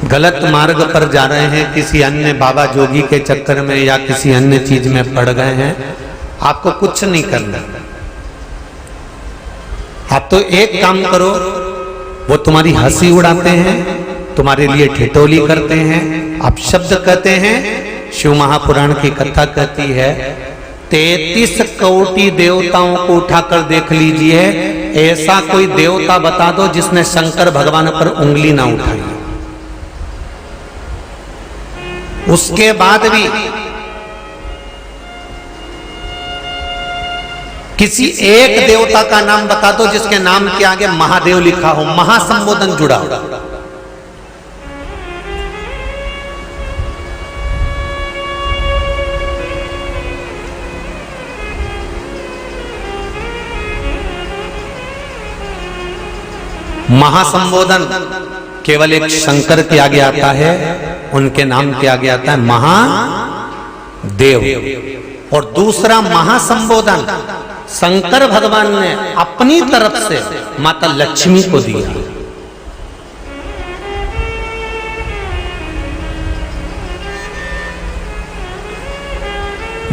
गलत मार्ग पर जा रहे हैं, किसी अन्य बाबा जोगी के चक्कर में या किसी अन्य चीज में पड़ गए हैं, आपको कुछ नहीं करना। आप तो एक काम करो, वो तुम्हारी हंसी उड़ाते हैं, तुम्हारे लिए ठिठोली करते हैं, आप शब्द कहते हैं। शिव महापुराण की कथा कहती है 33 कोटि देवताओं को उठाकर देख लीजिए, ऐसा कोई देवता बता दो जिसने शंकर भगवान पर उंगली ना उठाई। उसके बाद भी किसी एक देवता का नाम बता दो जिसके नाम के आगे महादेव लिखा हो, महासंबोधन जुड़ा हो। महासंबोधन केवल एक शंकर के आगे आता है, उनके नाम के आगे आता है महादेव। और दूसरा महासंबोधन शंकर भगवान ने अपनी तरफ से माता लक्ष्मी को दिया।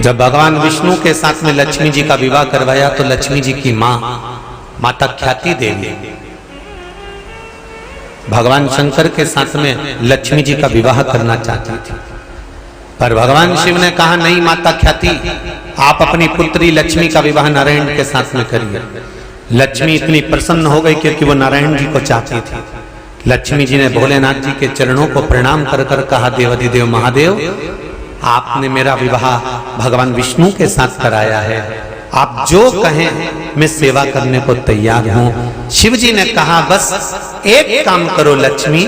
जब भगवान विष्णु के साथ में लक्ष्मी जी का विवाह करवाया तो लक्ष्मी जी की मां माता ख्याति देवी भगवान शंकर के साथ में लक्ष्मी जी का विवाह करना चाहती थी, पर भगवान शिव ने कहा नहीं माता ख्याति, आप अपनी पुत्री लक्ष्मी का विवाह नारायण के साथ में करिए। लक्ष्मी इतनी प्रसन्न हो गई क्योंकि वो नारायण जी को चाहती थी। लक्ष्मी जी ने भोलेनाथ जी के चरणों को प्रणाम कर कर कहा देवाधिदेव महादेव, आपने मेरा विवाह भगवान विष्णु के साथ कराया है, आप जो कहें मैं सेवा करने को तैयार हूं। शिव जी ने कहा बस एक काम करो लक्ष्मी,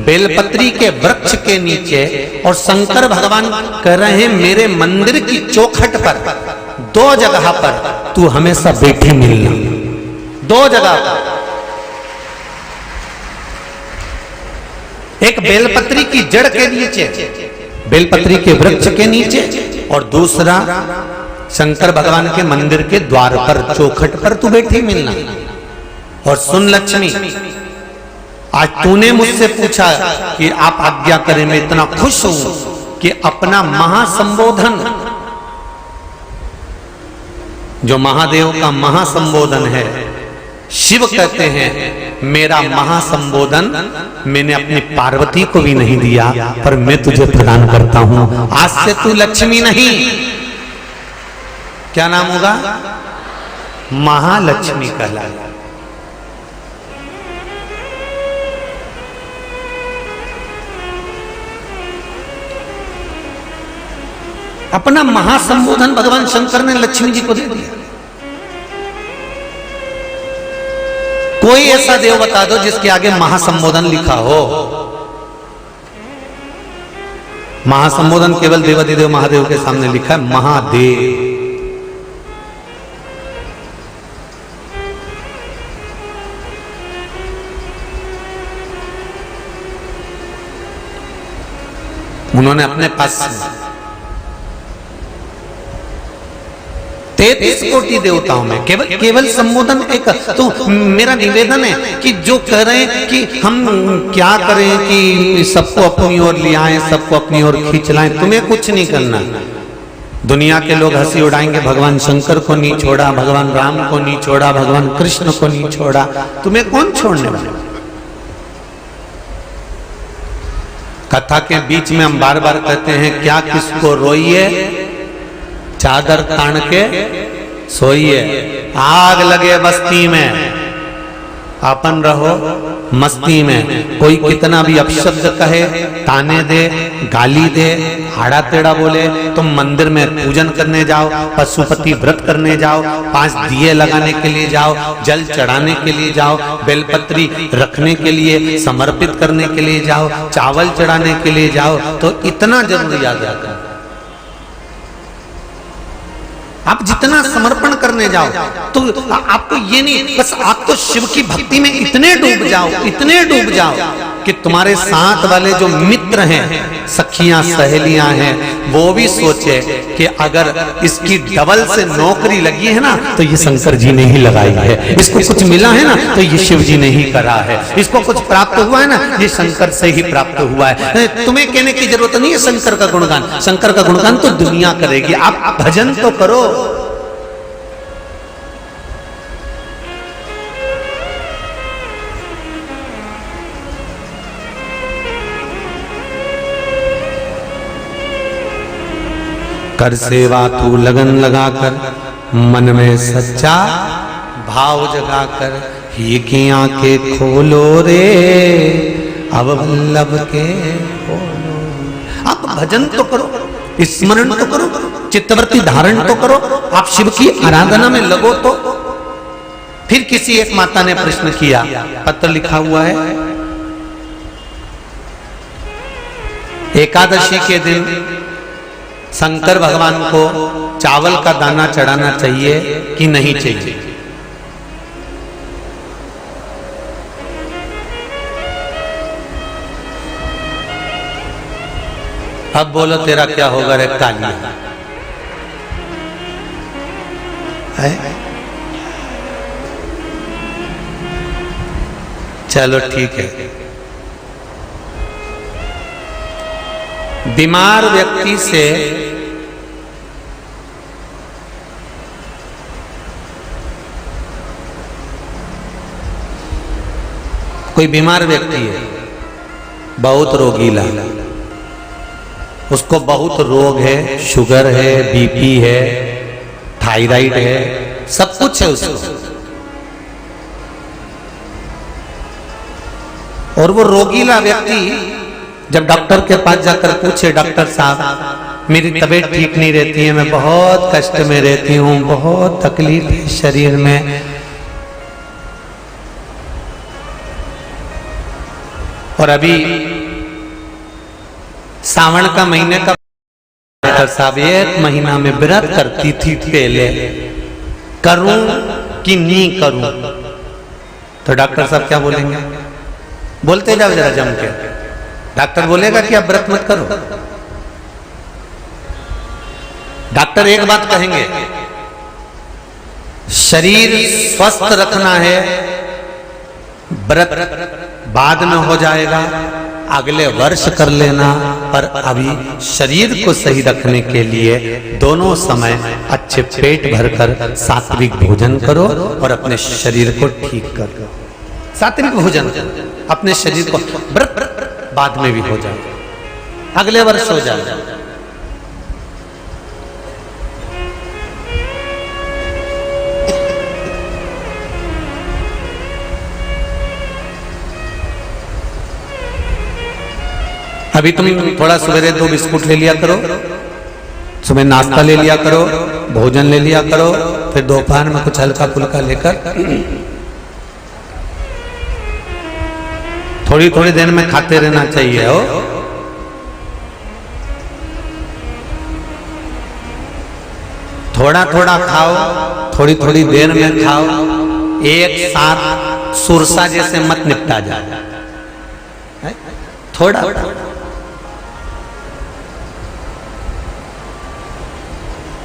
बेलपत्री के वृक्ष के नीचे और शंकर भगवान कह रहे हैं मेरे मंदिर की चौखट पर 2 जगह पर तू हमेशा बैठी मिलना। 2 जगह पर, एक बेलपत्री की जड़ के नीचे, बेलपत्री के वृक्ष के नीचे, और दूसरा शंकर भगवान के मंदिर के द्वार पर चौखट पर तू बैठी मिलना। और सुन लक्ष्मी, आज तूने मुझसे पूछा कि आप आज्ञा करें, मैं इतना खुश हूं कि अपना महासंबोधन, जो महादेव का महासंबोधन है, शिव कहते हैं मेरा महासंबोधन मैंने अपनी पार्वती को भी नहीं दिया, पर मैं तुझे प्रदान करता हूं। आज से तू लक्ष्मी नहीं, क्या नाम होगा? महालक्ष्मी कहलाएगा। अपना महासंबोधन भगवान शंकर ने लक्ष्मी जी को दे दिया। कोई ऐसा देव बता दो जिसके आगे महासंबोधन लिखा हो। महासंबोधन केवल देवाधिदेव महादेव के सामने लिखा है महादेव। उन्होंने अपने पास 33 कोटि देवताओं में केवल संबोधन एक। तो मेरा निवेदन है कि जो कह रहे हैं कि हम क्या करें कि सबको अपनी ओर ले आए, सबको अपनी ओर खींच लाएं, तुम्हें कुछ नहीं करना। दुनिया के लोग हंसी उड़ाएंगे, भगवान शंकर को नहीं छोड़ा, भगवान राम को नहीं छोड़ा, भगवान कृष्ण को नहीं छोड़ा, तुम्हें कौन छोड़ने वाला? कथा के बीच में हम बार बार कहते हैं क्या किसको रोइए, चादर तान के सोइए। आग लगे बस्ती में, अपन रहो मस्ती में। कोई कितना भी अपशब्द कहे, ताने दे, गाली दे, आड़ा टेढ़ा बोले, तुम मंदिर में पूजन करने जाओ, पशुपति व्रत करने जाओ, 5 दिए लगाने के लिए जाओ, जल चढ़ाने के लिए जाओ, बेलपत्री रखने के लिए, समर्पित करने के लिए जाओ, चावल चढ़ाने के लिए जाओ, तो इतना जरूर याद आता है। आप जितना समर्पण करने जाओ तो आपको ये नहीं, बस आप तो शिव की भक्ति में इतने डूब जाओ, इतने डूब जाओ कि तुम्हारे साथ वाले जो मित्र हैं, सखियां सहेलियां हैं, वो भी सोचे कि अगर इसकी डबल से नौकरी लगी है ना तो ये शंकर जी ने ही लगाई है, इसको कुछ मिला है ना तो ये शिव जी ने ही करा है, इसको कुछ प्राप्त हुआ है ना ये शंकर से ही प्राप्त हुआ है। तुम्हें कहने की जरूरत नहीं है शंकर का गुणगान, शंकर का गुणगान तो दुनिया करेगी, आप भजन तो करो। कर सेवा तू लगन लगाकर, मन में सच्चा भाव जगाकर, ही की आंखें खोलो रे अब वल्लभ के खोलो। आप भजन तो करो, स्मरण तो करो, चित्तवृत्ति धारण तो करो, आप शिव की आराधना में लगो। तो फिर किसी एक माता ने प्रश्न किया, पत्र लिखा हुआ है, एकादशी के दिन शंकर भगवान को चावल का दाना चढ़ाना चाहिए कि नहीं चाहिए? अब बोलो तेरा क्या होगा रे काली है? चलो ठीक है। बीमार व्यक्ति से कोई बीमार व्यक्ति है, बहुत रोगीला, उसको बहुत रोग है, शुगर है, बीपी है, थायराइड है, सब कुछ है उसको, और वो रोगीला व्यक्ति जब डॉक्टर के पास जाकर पूछे, डॉक्टर साहब मेरी तबीयत ठीक नहीं रहती है, मैं बहुत कष्ट में रहती हूँ, बहुत तकलीफ है शरीर में, और अभी सावन का महीने का डॉक्टर साहब 1 महीना में व्रत करती थी पहले, करूं कि नहीं करूं? तो डॉक्टर साहब क्या बोलेंगे? बोलते जाओ जरा जम के। डॉक्टर बोलेगा कि आप व्रत मत करो। डॉक्टर एक बात कहेंगे, शरीर स्वस्थ रखना है, व्रत बाद में हो जाएगा, अगले वर्ष कर लेना, पर अभी शरीर को सही रखने के लिए दोनों समय अच्छे पेट भरकर सात्विक भोजन करो और अपने शरीर को ठीक करो। सात्विक भोजन, अपने शरीर को, व्रत बाद में भी हो जाए, अगले वर्ष हो जाए। अभी तुम थोड़ा सवेरे 2 बिस्कुट ले लिया करो, सुबह नाश्ता ले लिया करो, भोजन ले लिया करो, फिर दोपहर में कुछ हल्का फुल्का लेकर थोड़ी थोड़ी देर में खाते रहना चाहिए हो। थोड़ा थोड़ा खाओ, थोड़ी थोड़ी देर में खाओ, एक साथ सुरसा जैसे मत निपटा जाए, थोड़ा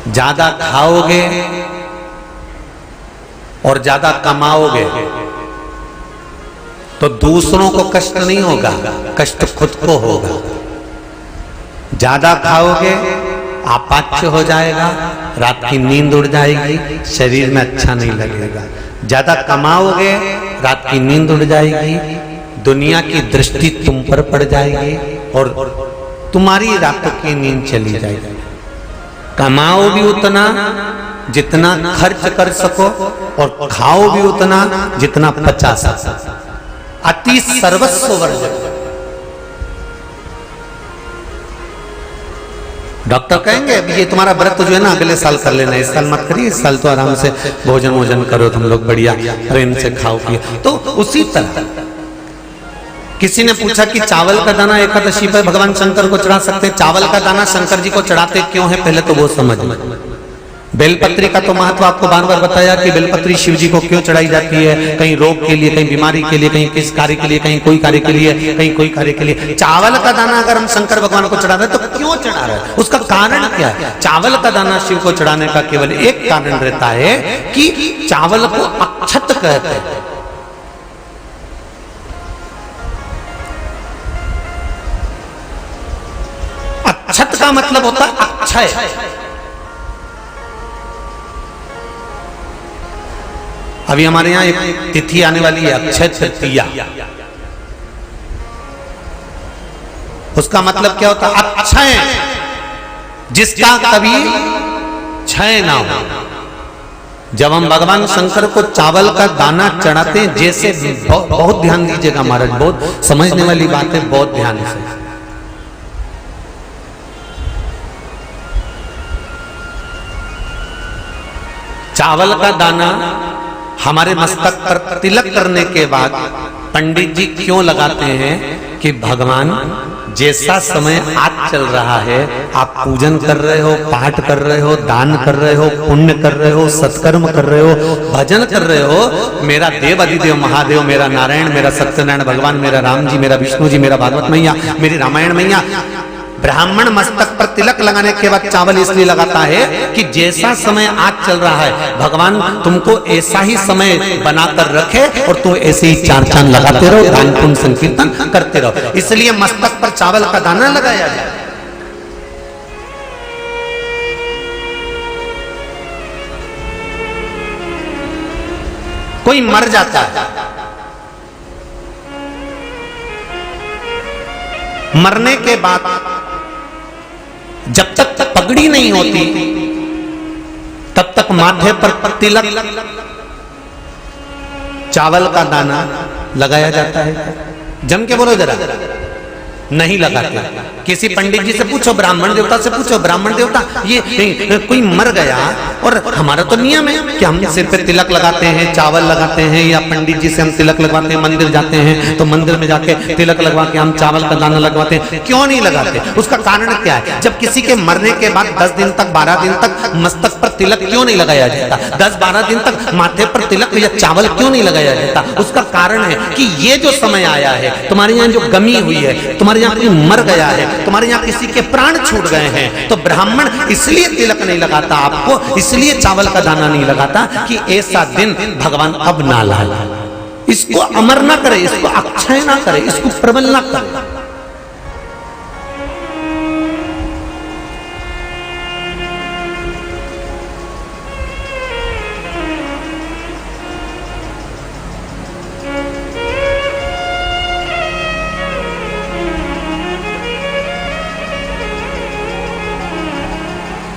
ज्यादा खाओगे और ज्यादा कमाओगे तो दूसरों को कष्ट नहीं होगा, कष्ट खुद को होगा। ज्यादा खाओगे अपाच्य हो जाएगा, रात की नींद उड़ जाएगी, शरीर में अच्छा नहीं लगेगा। ज्यादा कमाओगे, रात की नींद उड़ जाएगी, दुनिया की दृष्टि तुम पर पड़ जाएगी और तुम्हारी रातों की नींद चली जाएगी। कमाओ भी उतना जितना खर्च कर सको और खाओ भी उतना जितना पचा सको। अति सर्वस्व वर्जन। डॉक्टर कहेंगे अब ये तुम्हारा व्रत जो है ना अगले साल कर लेना, इस साल मत करिए, इस साल तो आराम से भोजन वोजन करो, तुम लोग बढ़िया प्रेम से खाओ पियो। तो उसी तरह किसी ने पूछा कि चावल का दाना एकादशी पर भगवान शंकर को चढ़ा सकते हैं? चावल का दाना शंकर जी को चढ़ाते क्यों है, पहले तो वो समझ में। बेलपत्री का तो महत्व आपको बार बार बताया कि बेलपत्री शिव जी को क्यों चढ़ाई जाती है, कहीं रोग के लिए, कहीं बीमारी के लिए, कहीं किस कार्य के लिए, कहीं कोई कार्य के लिए, कहीं कोई कार्य के लिए। चावल का दाना अगर हम शंकर भगवान को चढ़ा रहे हैं तो क्यों चढ़ा रहे हैं, उसका कारण क्या है? चावल का दाना शिव को चढ़ाने का केवल एक कारण रहता है कि चावल को अक्षत कहते हैं। अक्षत का मतलब होता है अक्षय। अभी हमारे यहां एक तिथि आने वाली है, अक्षय तृतीया। उसका मतलब क्या होता है? अक्षय, जिसका कभी क्षय ना हो। जब हम भगवान शंकर को चावल का दाना चढ़ाते हैं, जैसे बहुत ध्यान दीजिएगा महाराज, बहुत समझने वाली बात है, बहुत ध्यान से। चावल का दाना हमारे मस्तक पर तिलक करने के बाद पंडित जी क्यों लगाते हैं कि भगवान जैसा समय आज चल रहा है, आप पूजन कर रहे हो, पाठ कर रहे हो, दान कर रहे हो, पुण्य कर रहे हो, सत्कर्म कर रहे हो, भजन कर रहे हो, मेरा देव अधिदेव महादेव, मेरा नारायण, मेरा सत्यनारायण भगवान, मेरा राम जी, मेरा विष्णु जी, मेरा भागवत मैया, मेरी रामायण मैया, ब्राह्मण मस्तक पर तिलक लगाने के बाद चावल इसलिए लगाता है कि जैसा समय आज चल रहा है, भगवान तुमको ऐसा ही समय बनाकर रखे और तुम ऐसे ही चार चांद लगाते रहो, दान पुण्य संकीर्तन करते रहो। इसलिए मस्तक पर चावल का दाना लगाया जाए। कोई मर जाता है, मरने के बाद जब तक पगड़ी नहीं होती तब तक माथे पर तिलक, चावल का दाना लगाया जाता है। जम के बोलो जरा, नहीं लगाते। किसी पंडित जी से पूछो, ब्राह्मण देवता से पूछो, ब्राह्मण देवता ये कोई मर गया, और हमारा तो नियम है कि हम सिर पे तिलक लगाते हैं, चावल लगाते हैं, या पंडित जी से हम तिलक लगवाते हैं, मंदिर जाते हैं तो मंदिर में जाके तिलक लगवा के हम चावल का दाना लगवाते हैं। क्यों नहीं लगाते? उसका कारण क्या है? जब किसी के मरने के बाद 10 दिन तक, 12 दिन तक मस्तक पर तिलक क्यों नहीं लगाया जाता? 10-12 दिन तक माथे पर तिलक या चावल क्यों नहीं लगाया जाता? उसका कारण है कि ये जो समय आया है, तुम्हारे यहाँ जो गमी हुई है, तुम्हारे यहाँ कोई मर गया है, तुम्हारे यहाँ किसी के प्राण छूट गए हैं, तो ब्राह्मण इसलिए तिलक नहीं लगाता आपको, इसलिए चावल का दाना नहीं लगाता कि ऐसा दिन भगवान अब ना लाए, इसको अमर ना करे, इसको अक्षय ना करे, इसको प्रबल ना करे।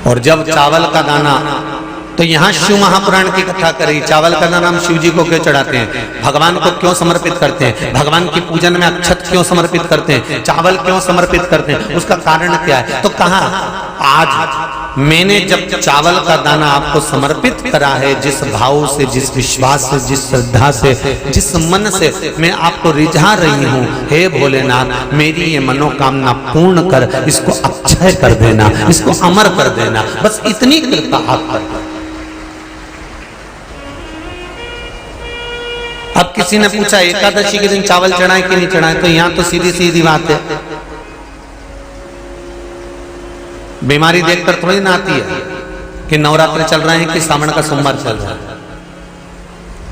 और जब चावल का दाना, तो यहां शिव महापुराण की कथा करी, चावल का दाना हम शिव जी को क्यों चढ़ाते हैं, भगवान को क्यों समर्पित करते हैं, भगवान की पूजन में अक्षत क्यों समर्पित करते हैं, चावल क्यों समर्पित करते हैं, उसका कारण क्या है? तो कहा आज मैंने जब चावल का दाना आपको समर्पित करा है, जिस भाव से, जिस विश्वास से, जिस श्रद्धा से, जिस मन से मैं आपको रिझा रही हूं, हे भोलेनाथ मेरी ये मनोकामना पूर्ण कर, इसको अक्षय कर देना, इसको अमर कर देना, बस इतनी कृपा आप कर। अब किसी ने पूछा एकादशी के दिन चावल चढ़ाए कि नहीं चढ़ाए, तो यहां तो सीधी सीधी बात है, बीमारी देखकर थोड़ी ना आती है कि नवरात्र चल रहे हैं कि सावन का सोमवार चल रहा है।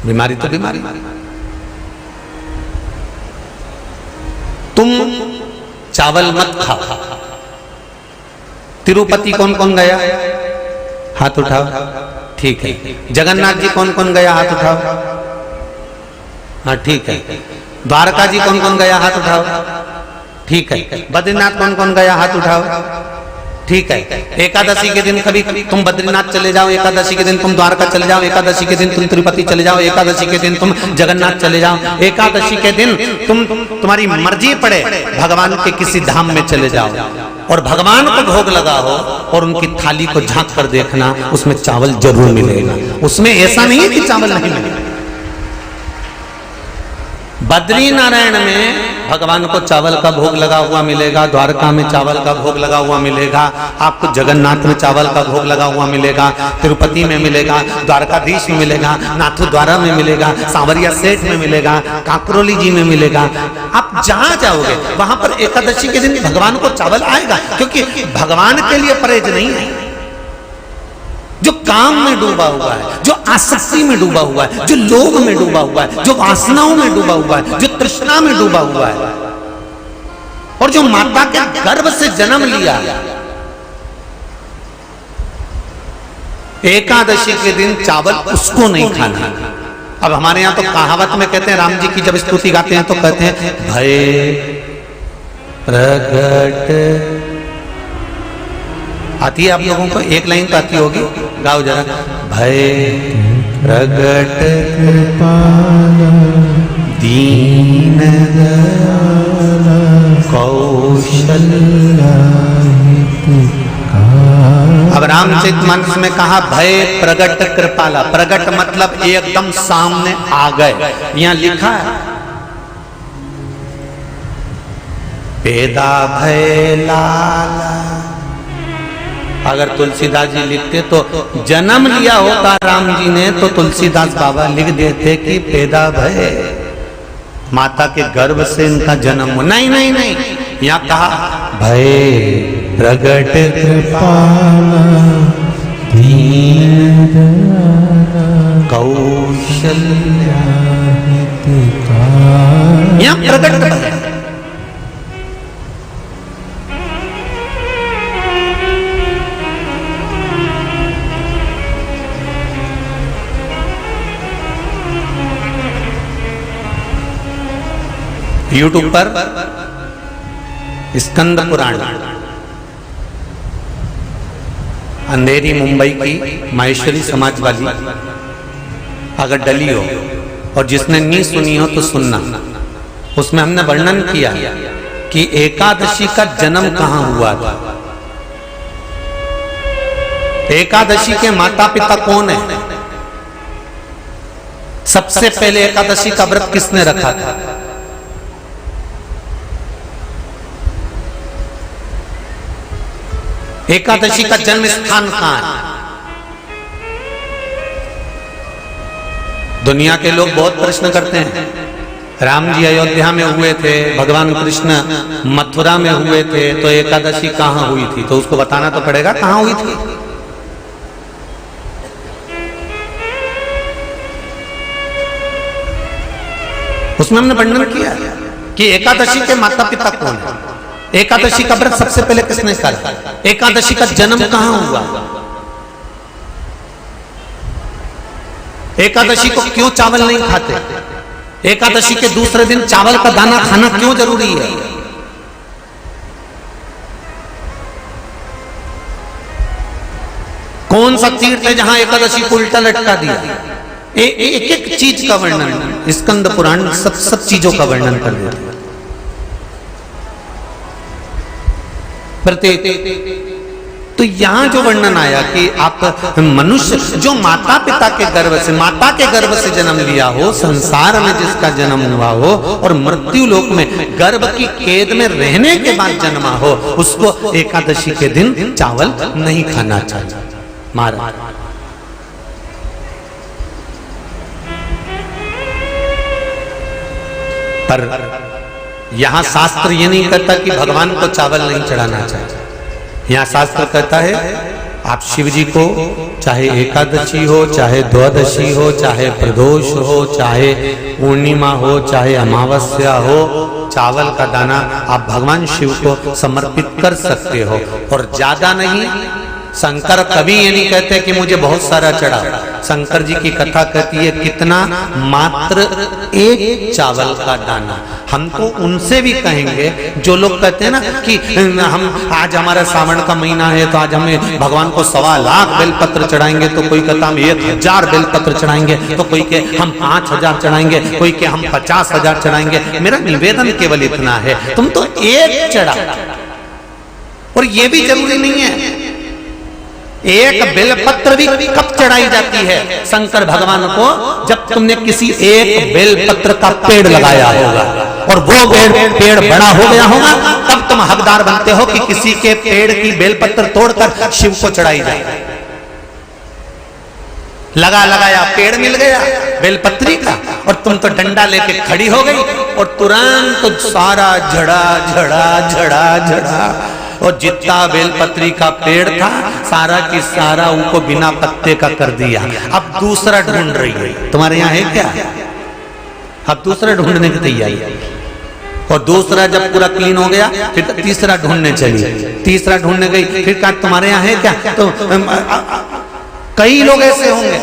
बीमारी तो बीमारी। तुम चावल मत खाओ। तिरुपति कौन कौन गया? हाथ उठाओ। ठीक है। जगन्नाथ जी कौन कौन गया? हाथ उठाओ। हाँ ठीक है। द्वारका जी कौन कौन गया? हाथ उठाओ। ठीक है। बद्रीनाथ कौन कौन गया? हाथ उठाओ। ठीक है। एकादशी के दिन कभी तुम बद्रीनाथ चले जाओ, एकादशी के दिन तुम द्वारका चले जाओ, एकादशी के दिन तुम तिरुपति चले जाओ, एकादशी के दिन तुम जगन्नाथ चले जाओ, एकादशी के दिन तुम्हारी मर्जी पड़े भगवान के किसी धाम में चले जाओ और भगवान को भोग लगाओ और उनकी थाली को झांक कर देखना, उसमें चावल जरूर मिलेगा। उसमें ऐसा नहीं है कि चावल नहीं मिलेगा। बद्री नारायण में भगवान को चावल का भोग लगा हुआ मिलेगा, द्वारका में चावल का भोग लगा हुआ मिलेगा, आपको जगन्नाथ में चावल का भोग लगा हुआ मिलेगा, तिरुपति में मिलेगा, द्वारकाधीश में मिलेगा, नाथू द्वारा में मिलेगा, सांवरिया सेठ में मिलेगा, काकरोली जी में मिलेगा। आप जहां जाओगे वहां पर एकादशी के दिन भगवान को चावल आएगा, क्योंकि भगवान के लिए परहेज नहीं है। जो काम में डूबा हुआ है, जो आसक्ति में डूबा हुआ है, जो लोभ में डूबा हुआ है, जो वासनाओं में डूबा हुआ है, जो तृष्णा में डूबा हुआ है, और जो माता के गर्भ से जन्म लिया, एकादशी के दिन चावल उसको नहीं खाना। अब हमारे यहां तो कहावत में कहते हैं, राम जी की जब स्तुति गाते हैं तो कहते हैं भय प्रगट। आती है आप लोगों को? एक लाइन तो आती होगी, गाओ जरा। भय प्रगट दीन कौशल्या। अब रामचरितमानस में कहा भय प्रगट कृपाला। प्रगट मतलब एकदम सामने आ गए। यहां लिखा है पेदा भय लाला। अगर तुलसीदास जी लिखते तो जन्म लिया होता राम जी ने तो तुलसीदास बाबा लिख देते कि पैदा भय, माता के गर्भ से इनका जन्म हो। नहीं नहीं नहीं, यहाँ कहा भय प्रगट कृपाला दीन कौशल्या। यहाँ प्रगट भय। यूट्यूब पर स्कंद पुराण, अंधेरी मुंबई की माहेश्वरी समाज वाली अगर डली हो और जिसने नहीं सुनी हो तो सुनना। उसमें हमने वर्णन किया कि एकादशी का जन्म कहां हुआ था। एकादशी के माता पिता कौन है? सबसे पहले एकादशी का व्रत किसने रखा था? एकादशी का जन्म स्थान कहां है? दुनिया के लोग बहुत प्रश्न करते हैं। राम जी अयोध्या में हुए थे, भगवान कृष्ण मथुरा में हुए थे, तो एकादशी कहां हुई थी? तो उसको बताना तो पड़ेगा कहां हुई थी। उसमें हमने वर्णन किया कि एकादशी के माता पिता कौन है, एकादशी का व्रत सबसे पहले किसने करा, एकादशी का जन्म कहां हुआ, एकादशी को क्यों चावल नहीं खाते, एकादशी के दूसरे दिन चावल का दाना खाना क्यों जरूरी है। कौन सा तीर्थ है जहां एकादशी को उल्टा लटका दिया। एक एक चीज का वर्णन स्कंद पुराण सब चीजों का वर्णन कर देता है। तो यहां जो वर्णन आया कि आप मनुष्य जो माता पिता के गर्भ से, माता के गर्भ से जन्म लिया हो, संसार में जिसका जन्म हुआ हो और मृत्यु लोक में गर्भ की कैद में रहने के बाद जन्मा हो, उसको एकादशी के दिन चावल नहीं खाना चाहिए। महाराज पर यहां शास्त्र ये नहीं कहता कि भगवान को चावल नहीं चढ़ाना चाहिए। यहां शास्त्र कहता है आप शिव जी को चाहे एकादशी हो, चाहे द्वादशी हो, चाहे प्रदोष हो, चाहे पूर्णिमा हो, चाहे अमावस्या हो, चावल का दाना आप भगवान शिव को समर्पित कर सकते हो। और ज्यादा नहीं, शंकर कभी ये नहीं कहते कि मुझे बहुत सारा चढ़ा। शंकर जी की कथा कहती है कितना, मात्र एक चावल का दाना। हम तो उनसे भी कहेंगे जो लोग कहते हैं ना कि हम आज हमारा सावन का महीना है तो आज हमें भगवान को 1.25 लाख बेलपत्र चढ़ाएंगे, तो कोई कहता हम 1000 बेलपत्र चढ़ाएंगे, तो कोई के हम 5000 चढ़ाएंगे, कोई के हम 50,000 चढ़ाएंगे। मेरा निवेदन केवल इतना है, तुम तो एक चढ़ा। और ये भी जरूरी नहीं है एक बेलपत्र भी कब चढ़ाई जाती है शंकर भगवान को? जब तुमने किसी एक बेलपत्र का पेड़ लगाया होगा और वो पेड़ बड़ा हो गया होगा, तब तुम हकदार बनते हो कि किसी के पेड़ की बेलपत्र तोड़कर शिव को चढ़ाई जाए। लगाया पेड़ मिल गया बेलपत्री का, और तुम तो डंडा लेके खड़ी हो गई और तुरंत तो सारा झड़ा और जितना बेलपत्री का पेड़ था सारा की सारा उनको बिना पत्ते का कर दिया। अब दूसरा ढूंढ रही है। तुम्हारे यहाँ है क्या? अब दूसरा ढूंढने की तैयारी, और दूसरा जब पूरा क्लीन हो गया फिर तीसरा ढूंढने चली, तीसरा ढूंढने गई, फिर कहा तुम्हारे यहाँ है क्या? तो कई लोग ऐसे होंगे।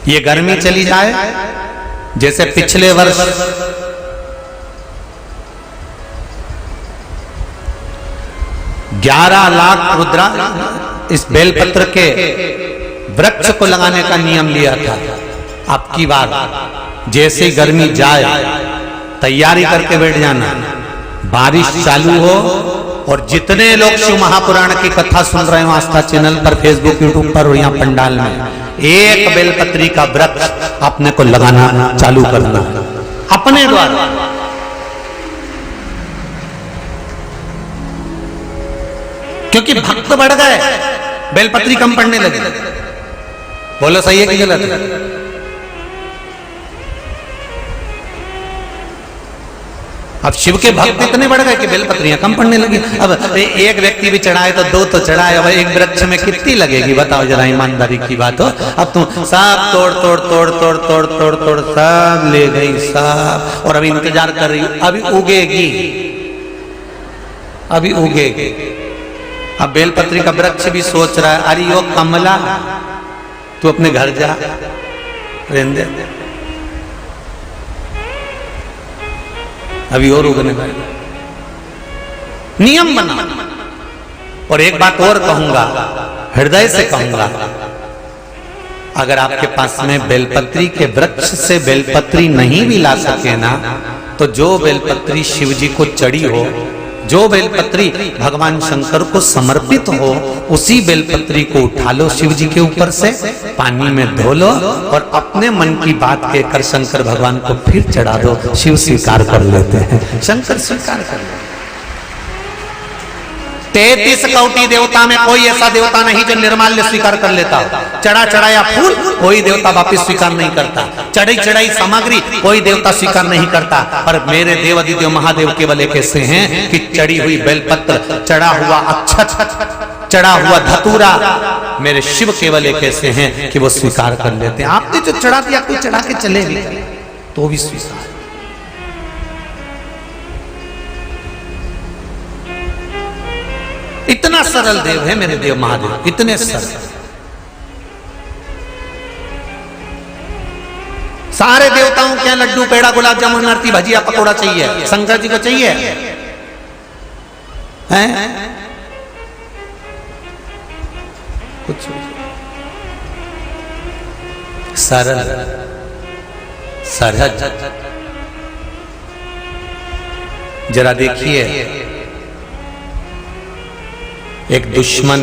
ये गर्मी चली जाए, जैसे पिछले वर्ष $11 लाख रुद्रा इस बेलपत्र के वृक्ष को लगाने का नियम लिया था। अब की बार जैसे ही गर्मी जाए तैयारी करके बैठ जाना, बारिश चालू हो और जितने लोग शिव महापुराण की कथा सुन रहे हो आस्था चैनल पर, फेसबुक, यूट्यूब पर और यहाँ पंडाल में, एक बेलपत्री का वृक्ष अपने को लगाना चालू करना अपने द्वारा। क्योंकि भक्त बढ़ गए, बेलपत्री कम पड़ने लगे। बोलो सही है कि गलत है? अब शिव के भक्त इतने बढ़ गए कि बेलपत्रियां कम पड़ने लगी। अब एक व्यक्ति भी चढ़ाए तो दो तो चढ़ाए, अब एक वृक्ष में कितनी लगेगी बताओ जरा, ईमानदारी की बात हो। अब तुम सब तोड़ सब ले गई सब, और अभी इंतजार कर रही, अभी उगेगी। अब बेलपत्री का वृक्ष भी सोच रहा है, अरे यो कमला तू अपने घर जा, रहने दे, अभी और उगने वाला। नियम बना। और एक बात और कहूंगा, हृदय से कहूंगा, अगर आपके पास में बेलपत्री के वृक्ष से बेलपत्री नहीं भी ला सके ना, तो जो बेलपत्री शिव जी को चढ़ी हो, जो बेलपत्री भगवान शंकर को समर्पित हो, उसी बेलपत्री को उठा लो शिव जी के ऊपर से, पानी में धो लो और अपने मन की बात कहकर शंकर भगवान को फिर चढ़ा दो। शिव स्वीकार कर लेते हैं, शंकर स्वीकार कर लेते हैं। 33 कोटि देवता में कोई ऐसा देवता नहीं जो निर्माल्य स्वीकार कर लेता हो। चढ़ाया फूल कोई देवता वापिस स्वीकार नहीं करता, चढ़ाई सामग्री कोई देवता स्वीकार नहीं करता। पर मेरे देव अधिदेव महादेव केवल एक ऐसे हैं कि चढ़ी हुई बेलपत्र, चढ़ा हुआ अक्षत, चढ़ा हुआ धतूरा, मेरे शिव केवल एक ऐसे हैं कि वो स्वीकार कर लेते हैं। आपने जो चढ़ा दिया, कोई चढ़ा के चले भी तो भी स्वीकार। इतना सरल देव है मेरे देव महादेव, इतने सरल। सारे देवताओं के लड्डू, पेड़ा, गुलाब जामुन, आरती, भजिया, पकौड़ा चाहिए, शंकर जी को चाहिए हैं? कुछ सरल सरहद। जरा देखिए, एक दुश्मन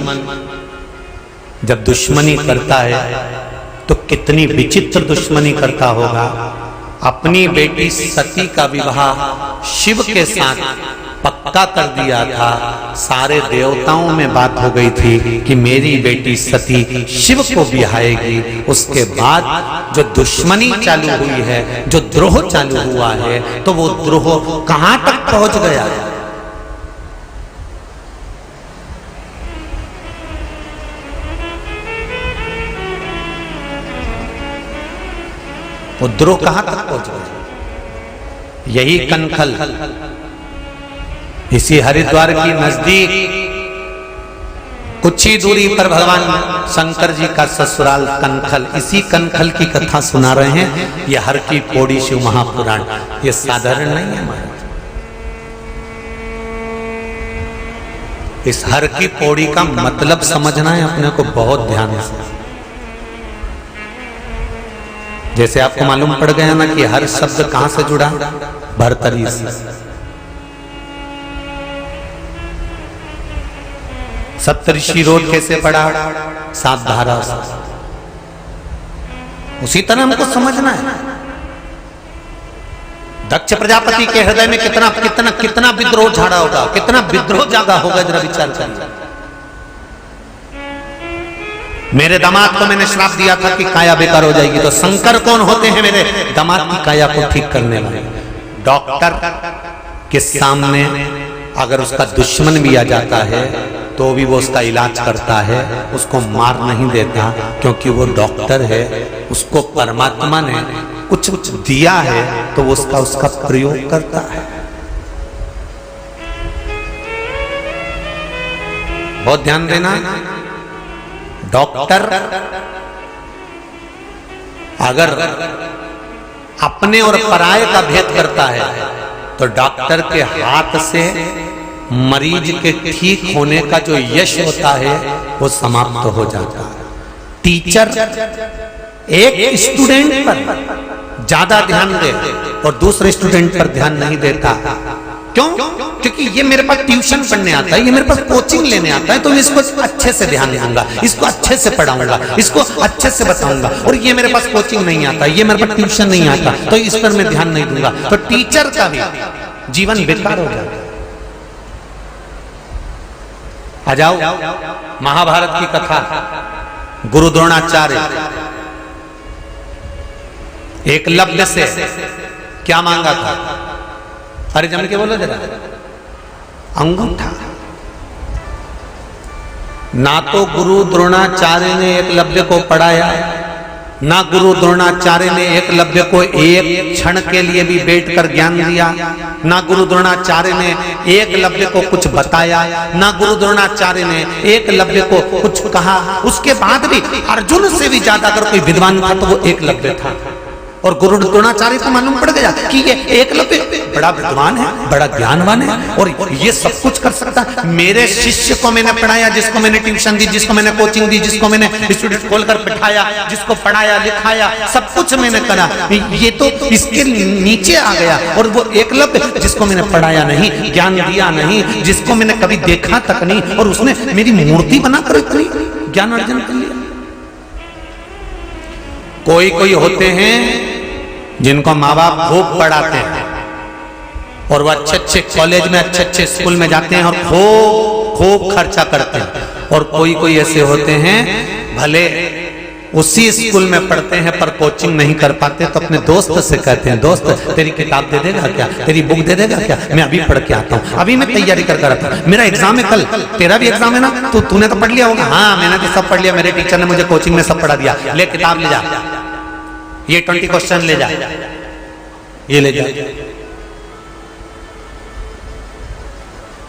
जब दुश्मनी करता है तो कितनी विचित्र दुश्मनी करता होगा। अपनी बेटी सती का विवाह शिव के साथ पक्का कर दिया था। सारे देवताओं में बात हो गई थी कि मेरी बेटी सती शिव को बिहाएगी। उसके बाद जो दुश्मनी चालू हुई है, जो द्रोह चालू हुआ है, तो वो द्रोह कहां तक पहुंच गया? वो द्रोह कहां तक पहुंच गया? यही कनखल, इसी हरिद्वार की नजदीक कुछ ही दूरी पर भगवान शंकर जी का ससुराल कनखल, इसी कनखल की कथा सुना रहे हैं। ये हर की पौड़ी शिव महापुराण, ये साधारण नहीं है महाराज। इस हर की पौड़ी का मतलब समझना है अपने को बहुत ध्यान से। जैसे आपको मालूम पड़ गया ना कि हर शब्द कहां से जुड़ा? भरतरी से। सप्तऋषि रोड कैसे पड़ा, 7 धारा से। उसी तरह हमको समझना है। दक्ष प्रजापति के हृदय में कितना कितना कितना विद्रोह झाड़ा होगा, कितना विद्रोह जागा होगा, जरा विचार करिए। मेरे दामाद को मैंने श्राप दिया था कि काया बेकार हो जाएगी, तो शंकर कौन होते हैं मेरे दामाद की काया को ठीक करने वाले? डॉक्टर के सामने अगर उसका दुश्मन भी आ जाता है तो भी वो उसका इलाज करता है, उसको मार नहीं देता, क्योंकि वो डॉक्टर है। उसको परमात्मा ने कुछ कुछ दिया है तो वो उसका प्रयोग करता है। बहुत ध्यान देना। डॉक्टर अगर अपने और पराये का भेद करता है तो डॉक्टर के हाथ से मरीज के ठीक होने का जो यश होता है वो समाप्त हो जाता है। टीचर एक स्टूडेंट पर ज्यादा ध्यान दे और दूसरे स्टूडेंट पर ध्यान नहीं देता, क्यों? क्योंकि ये मेरे पास ट्यूशन पढ़ने आता है, ये मेरे पास कोचिंग लेने आता है, तो मैं इसको अच्छे से ध्यान दूंगा, इसको अच्छे से पढ़ाऊंगा, इसको अच्छे से बताऊंगा। और ये मेरे पास कोचिंग नहीं आता, ये मेरे पास ट्यूशन नहीं आता, तो इस पर मैं ध्यान नहीं दूंगा। तो टीचर का भी जीवन बेकार हो जाएगा। आ जाओ महाभारत की कथा। गुरु द्रोणाचार्य एकलव्य से क्या मांगा था? अरे जम के बोलो जरा। अंगूठा। ना तो गुरु द्रोणाचार्य ने एकलव्य को पढ़ाया, ना गुरु द्रोणाचार्य ने एकलव्य को एक क्षण के लिए भी बैठकर ज्ञान दिया, ना गुरु द्रोणाचार्य ने एकलव्य को कुछ बताया, ना गुरु द्रोणाचार्य ने एकलव्य को कुछ कहा। उसके बाद भी अर्जुन से भी ज्यादा अगर कोई विद्वान था तो वो एकलव्य था। और गुरु द्रोणाचार्य को मालूम पड़ गया कि ये एकलव्य बड़ा विद्वान है, बड़ा ज्ञानवान है और ये सब कुछ कर सकता है। मेरे शिष्य को मैंने पढ़ाया, जिसको मैंने ट्यूशन दी, जिसको मैंने कोचिंग दी, जिसको मैंने स्टूडेंट खोलकर बिठाया, जिसको पढ़ाया लिखाया, सब कुछ मैंने करा, ये तो इसके नीचे आ गया। और वो एकलव्य जिसको मैंने पढ़ाया नहीं, ज्ञान दिया नहीं, जिसको मैंने कभी देखा तक नहीं, और उसने मेरी मूर्ति बनाकर इतनी ज्ञान अर्जन कर लिया। कोई कोई होते हैं जिनको माँ बाप खूब पढ़ाते हैं और वो अच्छे अच्छे कॉलेज में, अच्छे अच्छे स्कूल में जाते हैं और खूब खर्चा करते हैं। और कोई कोई ऐसे होते हैं भले उसी स्कूल में पढ़ते हैं पर कोचिंग नहीं कर पाते, तो अपने दोस्त से कहते हैं, दोस्त तेरी किताब दे देगा क्या, तेरी बुक दे देगा क्या, मैं अभी पढ़ के आता हूँ, अभी मैं तैयारी कर आता हूँ, मेरा एग्जाम है कल, तेरा भी एग्जाम है ना, तो तूने तो पढ़ लिया होगा। हाँ मैंने तो सब पढ़ लिया, मेरे टीचर ने मुझे कोचिंग में सब पढ़ा दिया, ले किताब ले जा, ये 20 क्वेश्चन ले जा, ये ले जा,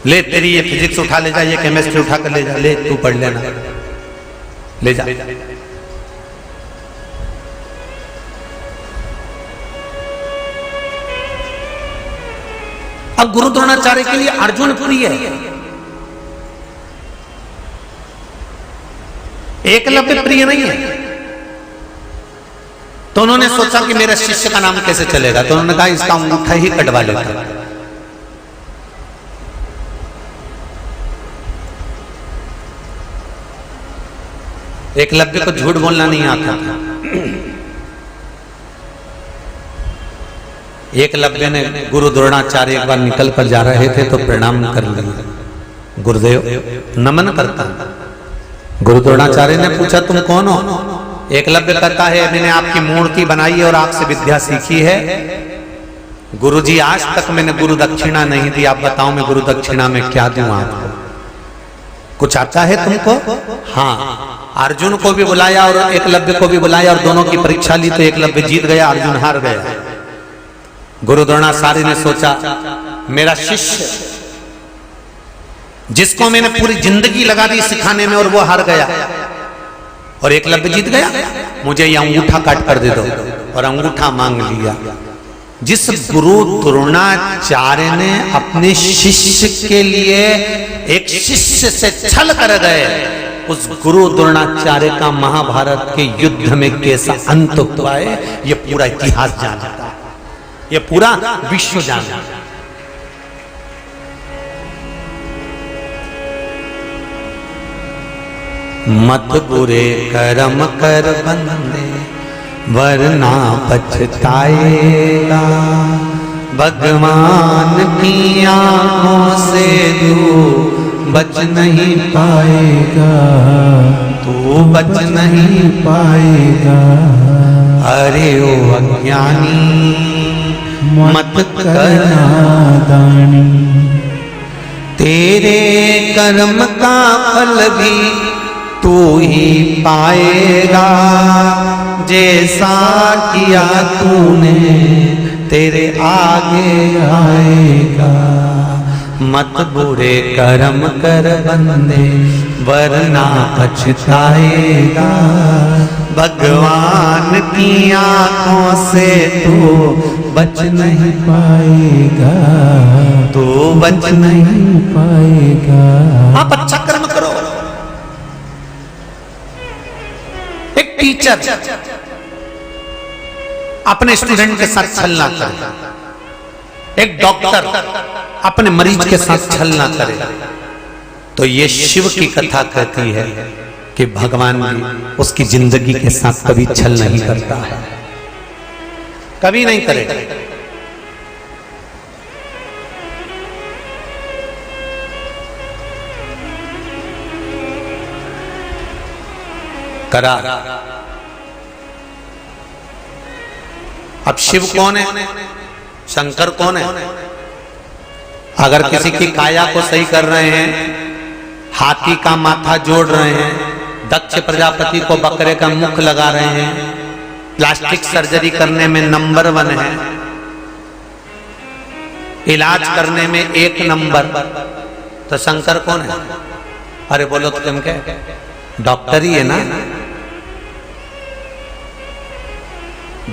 ले तेरी ये फिजिक्स उठा ले जा, ये केमिस्ट्री उठा कर ले जा, ले तू पढ़ लेना, ले जा। अब गुरु द्रोणाचार्य के लिए अर्जुन प्रिय है, एकलव्य प्रिय नहीं है। तो उन्होंने सोचा कि मेरे शिष्य का नाम कैसे चलेगा, तो उन्होंने कहा इसका अंगूठा ही कटवा लेता। एकलव्य को झूठ बोलना नहीं आता था। एकलव्य ने गुरु द्रोणाचार्य एक बार निकल कर जा रहे थे तो प्रणाम कर लिया, गुरुदेव नमन करता। गुरु द्रोणाचार्य ने पूछा तुम कौन हो? एकलव्य कहता है मैंने आपकी मूर्ति बनाई और आपसे विद्या सीखी है। गुरुजी आज तक मैंने गुरु दक्षिणा नहीं दी, आप बताओ मैं गुरु दक्षिणा में क्या दूं आपको? कुछ आता है तुमको? हाँ। अर्जुन को भी बुलाया और एकलव्य को भी बुलाया और दोनों की परीक्षा ली, तो एकलव्य जीत गया, अर्जुन हार गया। गुरु द्रोणाचार्य ने सोचा मेरा शिष्य जिसको मैंने पूरी जिंदगी लगा दी सिखाने में और वो हार गया और एकलव्य जीत गया, मुझे ये अंगूठा काट कर दे दो। और अंगूठा मांग लिया। जिस गुरु द्रोणाचार्य ने अपने शिष्य के लिए एक शिष्य से छल कर गए, उस गुरु द्रोणाचार्य का महाभारत के युद्ध में कैसा अंत हुआ है ये पूरा इतिहास जानता है, ये पूरा विश्व जानता है। मत बुरे कर्म कर बंदे वरना पछताएगा। भगवान की आंखों से तू बच नहीं पाएगा, तू बच नहीं पाएगा। अरे ओ अज्ञानी मत करना दानी, तेरे कर्म का फल भी तू ही पाएगा। जैसा किया तूने तेरे आगे आएगा। मत बुरे कर्म कर बंदे वरना पछताएगा। भगवान की आंखों से तू बच नहीं पाएगा, तू बच नहीं पाएगा। आप अच्छा कर्म करो। एक टीचर अपने स्टूडेंट के साथ छल ना करे, एक डॉक्टर अपने मरीज के साथ छल ना करे, तो ये शिव की कथा कहती है कि भगवान भी उसकी जिंदगी के साथ कभी छल नहीं करता है, कभी नहीं करेगा। करा। अब शिव कौन है, शंकर कौन है? अगर किसी की काया को सही कर रहे हैं, हाथी का माथा जोड़ रहे हैं, दक्ष प्रजापति को बकरे का मुख लगा रहे हैं, प्लास्टिक सर्जरी करने में नंबर 1 है, इलाज करने में 1 नंबर, तो शंकर कौन है? अरे बोलो तो तुम क्या, डॉक्टर ही है ना।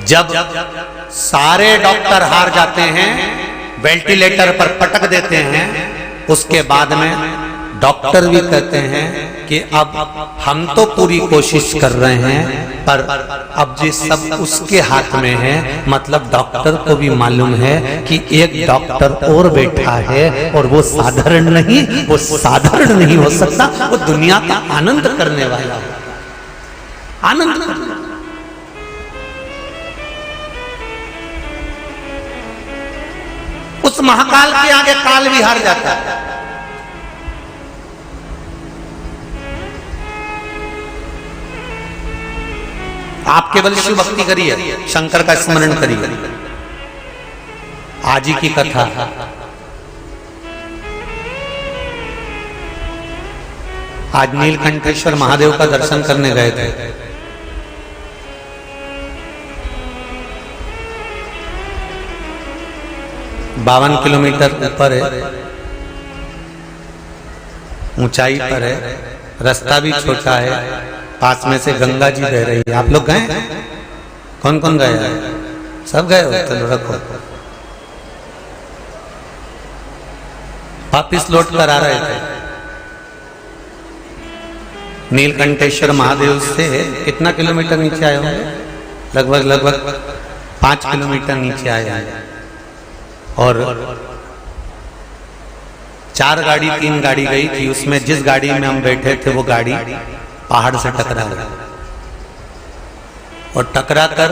जब सारे डॉक्टर हार जाते हैं, वेंटिलेटर पर पटक देते हैं, उसके बाद में डॉक्टर भी कहते हैं कि अब हम तो पूरी कोशिश कर रहे हैं, पर अब ये सब उसके हाथ में है। मतलब डॉक्टर को भी मालूम है कि एक डॉक्टर और बैठा है और वो साधारण नहीं, वो साधारण नहीं हो सकता, वो दुनिया का आनंद करने वाला है, आनंद करने। उस महाकाल के आगे काल भी हार जाता है। आप केवल शिव भक्ति करिए, शंकर का स्मरण करिए। आज ही की कथा, आज नीलकंठेश्वर महादेव का दर्शन करने गए थे। बावन किलोमीटर ऊपर है, ऊंचाई पर है, रास्ता भी छोटा है, पास में से गंगा जी बह रही है। आप लोग गए? कौन कौन गए? सब गए हो? चलो रखो। वापिस लौट कर आ रहे थे। नीलकंठेश्वर महादेव से कितना किलोमीटर नीचे आए होंगे? लगभग 5 किलोमीटर नीचे आए हैं। और 4 गाड़ी 3 गाड़ी गई थी, उसमें जिस गाड़ी में हम बैठे थे वो गाड़ी पहाड़ से टकरा गई, और टकरा कर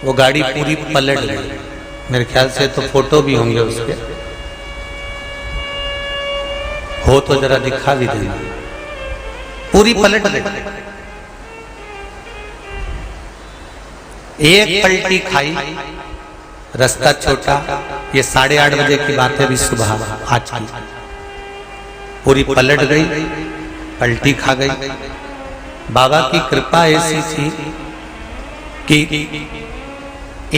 वो गाड़ी पूरी पलट गई। मेरे ख्याल से तो फोटो भी होंगे उसके, हो तो जरा दिखा भी देना। पूरी पलट गई, एक पलटी खाई, रास्ता छोटा। ये 8:30 बजे की बात है, अभी सुबह आज की। पूरी पलट गई, पलटी खा गई। बाबा की कृपा ऐसी थी कि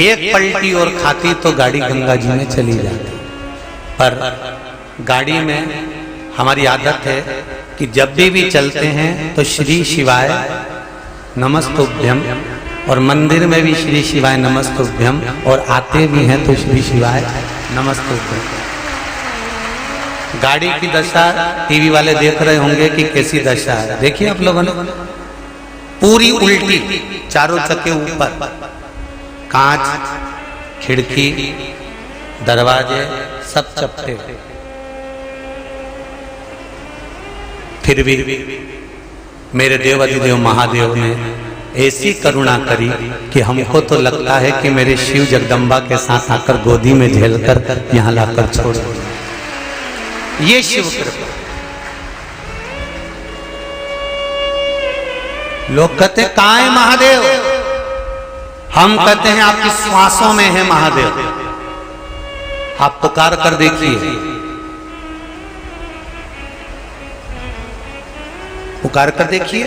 एक पलटी और खाती तो गाड़ी गंगा जी में चली जाती। पर गाड़ी में हमारी आदत है कि जब भी चलते हैं तो श्री शिवाय नमस्तुभ्यम, और मंदिर में भी श्री शिवाय नमस्तुभ्यम, और आते भी हैं तो श्री शिवाय नमस्तुभ्यम। गाड़ी की दशा टीवी वाले देख रहे होंगे कि कैसी दशा है। देखिए आप लोगों ने, पूरी उल्टी, चारों चक्के ऊपर, कांच, खिड़की, दरवाजे सब चपटे। फिर भी मेरे देवाधिदेव महादेव ने ऐसी करुणा करी कि हमको तो लगता है कि मेरे शिव जगदम्बा के साथ आकर गोदी में झेलकर यहाँ लाकर छोड़ दिया। ये शिव कृपा। लोग कहते कहाँ है महादेव? हम कहते हैं आपकी श्वासों में है महादेव। आप पुकार कर देखिए, पुकार कर देखिए।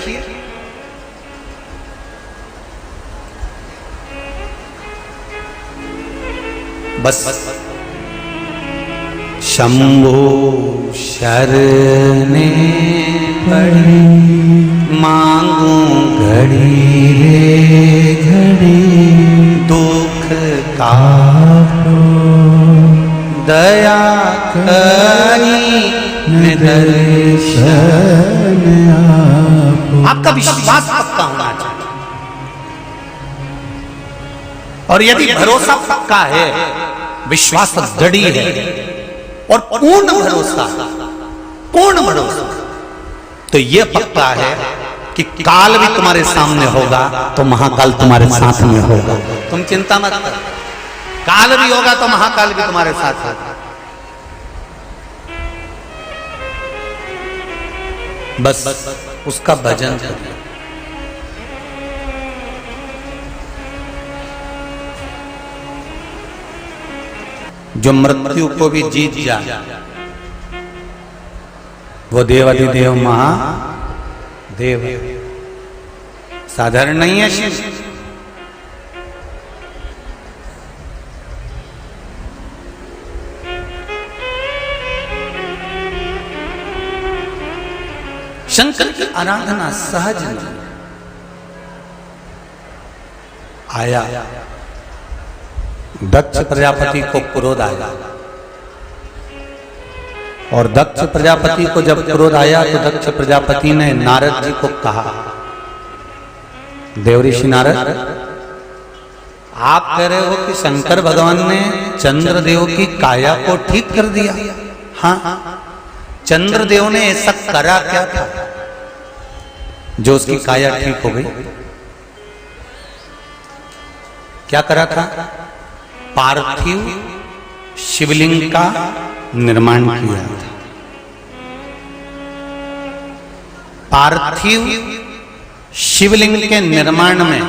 बस शंभो शरणे पड़ी मांगू घड़ी रे घड़ी दुख का दया करी दर्शन आपका विश्वास पक्का होना चाहिए। और यदि भरोसा पक्का है, विश्वास दृढ़ है और पूर्ण भरोसा, तो यह पक्का है कि काल भी तुम्हारे सामने होगा तो महाकाल तुम्हारे साथ में होगा। तुम चिंता मत करो, काल भी होगा तो महाकाल भी तुम्हारे साथ होगा। बस उसका भजन करो। जो मृत्यु को भी जीत जाए वो देवाधिदेव महादेव साधारण नहीं है शिव। शंकर की आराधना सहज नहीं। आया दक्ष प्रजापति को क्रोध आया, और दक्ष प्रजापति को जब क्रोध आया तो दक्ष प्रजापति ने नारद जी को कहा, देवऋषि नारद, आप कह रहे हो कि शंकर भगवान ने चंद्रदेव की काया को ठीक कर दिया। हाँ, चंद्रदेव ने ऐसा करा क्या था जो उसकी काया ठीक हो गई? क्या करा था? पार्थिव शिवलिंग का निर्माण किया था। पार्थिव शिवलिंग के निर्माण में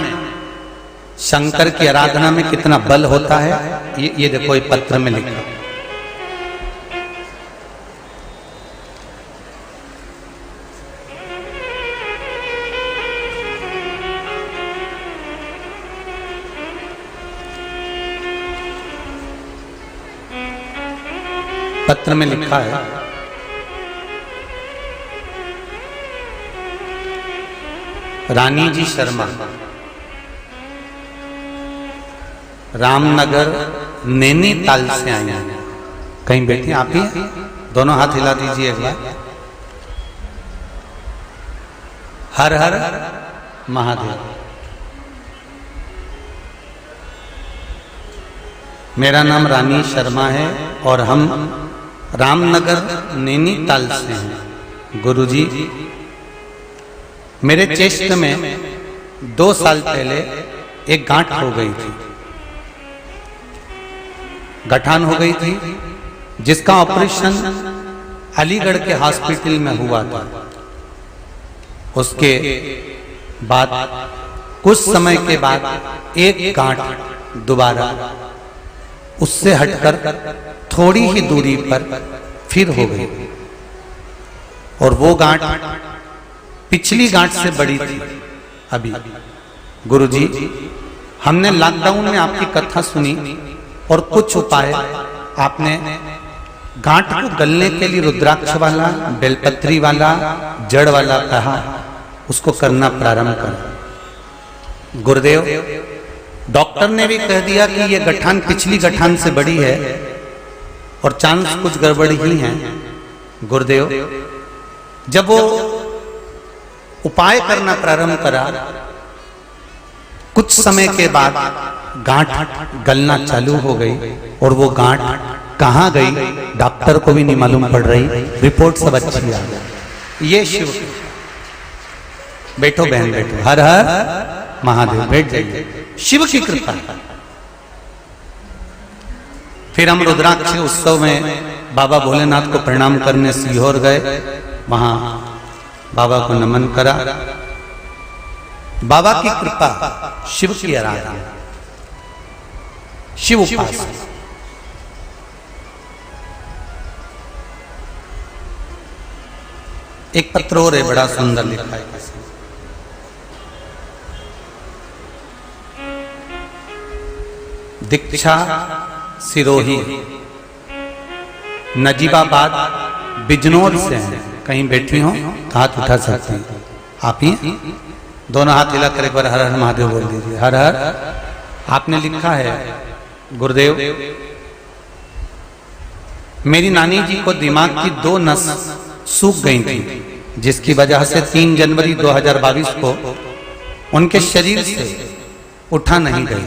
शंकर की आराधना में कितना बल होता है, ये देखो ये पत्र में लिखा। पत्र में लिखा है, रानी जी शर्मा, रामनगर नैनीताल से आई हैं। कहीं बैठी आप ही? दोनों हाथ हिला दीजिए एक बार। हर हर महादेव। मेरा नाम रानी शर्मा है और हम रामनगर नैनीताल से हैं। गुरुजी, मेरे चेस्ट में 2 साल पहले एक गांठ हो गई थी, गठान हो गई थी, जिसका ऑपरेशन अलीगढ़ के हॉस्पिटल में हुआ था। उसके बाद कुछ समय के बाद एक गांठ दोबारा उससे हटकर थोड़ी ही दूरी पर फिर हो गई, और वो गांठ पिछली गांठ से बड़ी थी। अभी गुरुजी, हमने लॉकडाउन में आपकी कथा सुनी और कुछ उपाय आपने गांठ को गलने के लिए रुद्राक्ष वाला, बेलपत्री वाला, जड़ वाला कहा, उसको करना प्रारंभ करो। गुरुदेव, डॉक्टर ने भी कह दिया कि ये गठान पिछली गठान से बड़ी है और चांस कुछ गड़बड़ ही है। गुरुदेव, जब वो उपाय करना प्रारंभ करा, कुछ समय के बाद गांठ गलना चालू हो गई, और वो गांठ कहाँ गई डॉक्टर को भी नहीं मालूम पड़ रही। रिपोर्ट सब अच्छी आ गई। ये शिव। बैठो बहन बैठो, हर हर महादेव, बैठ जाइए, शिव की कृपा। फिर हम रुद्राक्ष उत्सव में बाबा भोलेनाथ को प्रणाम करने सीहोर गए, वहां बाबा को नमन करा। बाबा की कृपा, शिव की आराधना, शिव उपासना। एक पत्र और है, बड़ा सुंदर लिखा है। दीक्षा सिरोही, नजीबाबाद बिजनौर से हैं। कहीं बैठी हो तो हाथ उठा सकते हैं आप ही, दोनों हाथ हिलाकर एक बार हर हर महादेव बोल दीजिए, हर हर। आपने लिखा है, गुरुदेव मेरी नानी जी को दिमाग की 2 नस सूख गई थी, जिसकी वजह से 3 जनवरी 2022 को उनके शरीर से उठा नहीं गई।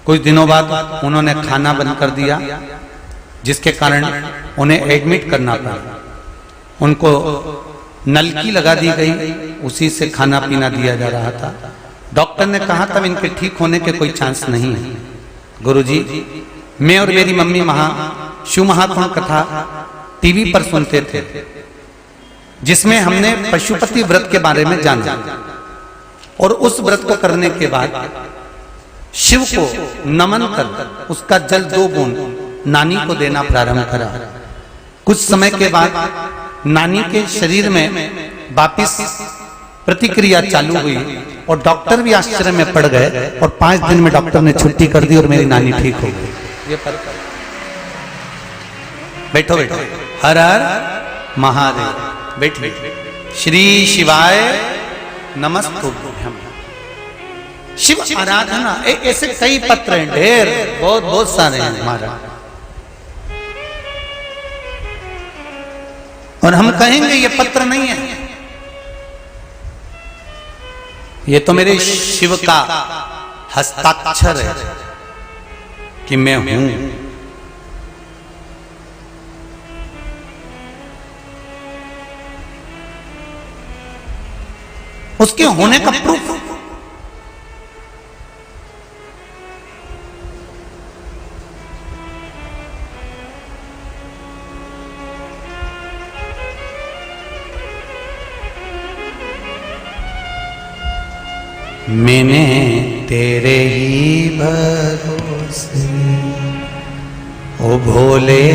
कुछ दिनों बाद उन्होंने खाना बंद कर दिया, जिसके कारण उन्हें एडमिट करना पड़ा। उनको नलकी लगा दी गई, उसी से खाना पीना दिया जा रहा था। डॉक्टर ने कहा तब इनके ठीक होने के कोई चांस नहीं है। गुरुजी, मैं और मेरी मम्मी शिव महात्मा कथा टीवी पर सुनते थे, जिसमें हमने पशुपति व्रत के बारे में जाना, और उस व्रत को करने के बाद शिव को नमन कर उसका जल 2 बूंद नानी को देना प्रारंभ करा। कुछ समय के बाद नानी के शरीर में वापिस प्रतिक्रिया चालू हुई, और डॉक्टर भी आश्चर्य में पड़ गए, और 5 दिन में डॉक्टर ने छुट्टी कर दी और मेरी नानी ठीक हो गई। ये बैठो बैठो, हर हर महादेव, बैठिए। श्री शिवाय नमस्तुभ्यं। शिव आराधना, ऐसे कई पत्र हैं, ढेर, बहुत बहुत सारे हैं हमारा। और हम कहेंगे ये पत्र नहीं है, ये तो मेरे शिव का हस्ताक्षर है कि मैं हूं। उसके होने का प्रूफ। मैंने तेरे ही भरोसे, ओ भोले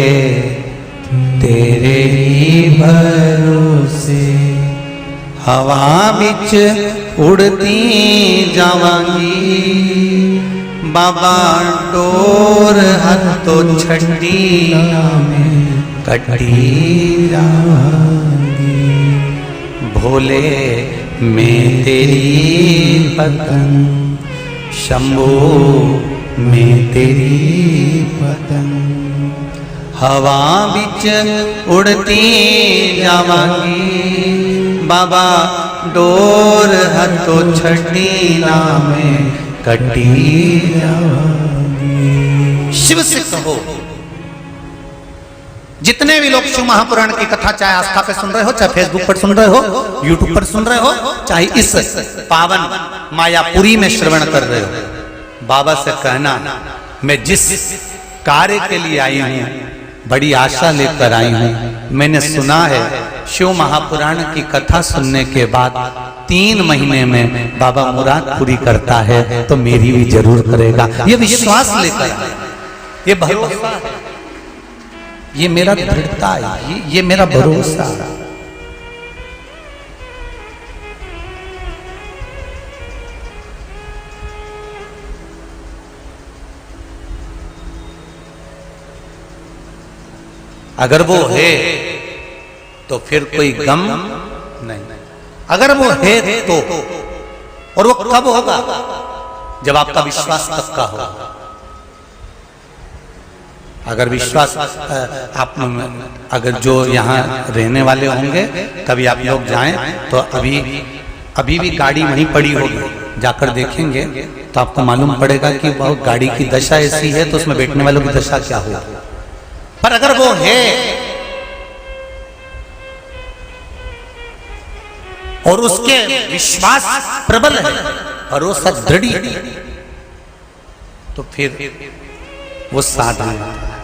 तेरे ही भरोसे, हवा बिच उड़ती जावांगी, बाबा डोर हथो छड़ी में कटी जावांगी। भोले मैं तेरी पतंग, शंभो मैं तेरी पतंग, हवा बिच उड़ती जावांगी, बाबा डोर हथो छड़ी में कटी जावांगी। शिव से कहो, जितने भी लोग शिव महापुराण की कथा चाहे आस्था पे सुन रहे हो, चाहे फेसबुक पर सुन रहे हो, यूट्यूब पर सुन रहे हो, चाहे इस पावन मायापुरी में श्रवण कर रहे हो, बाबा से कहना मैं जिस कार्य के लिए आई हूं, बड़ी आशा लेकर आई हूं। मैंने सुना है शिव महापुराण की कथा सुनने के बाद 3 महीने में बाबा मुराद पूरी करता है, तो मेरी भी जरूर करेगा। ये विश्वास लेकर, ये भरोसा है, ये मेरा दृढ़ता है, ये मेरा भरोसा। अगर वो है तो फिर कोई गम नहीं, अगर वो है तो, और वो कब होगा? जब आपका विश्वास तब का होगा। अगर विश्वास आप अगर जो यहाँ रहने वाले होंगे, कभी आप लोग जाएं तो अभी भी गाड़ी वहीं पड़ी होगी, जाकर देखेंगे तो आपको मालूम पड़ेगा कि वो गाड़ी की दशा ऐसी है तो उसमें बैठने वालों की दशा क्या होगी। पर अगर वो है और उसके विश्वास प्रबल है, भरोसा दृढ़ है, तो फिर वो साधन होता है।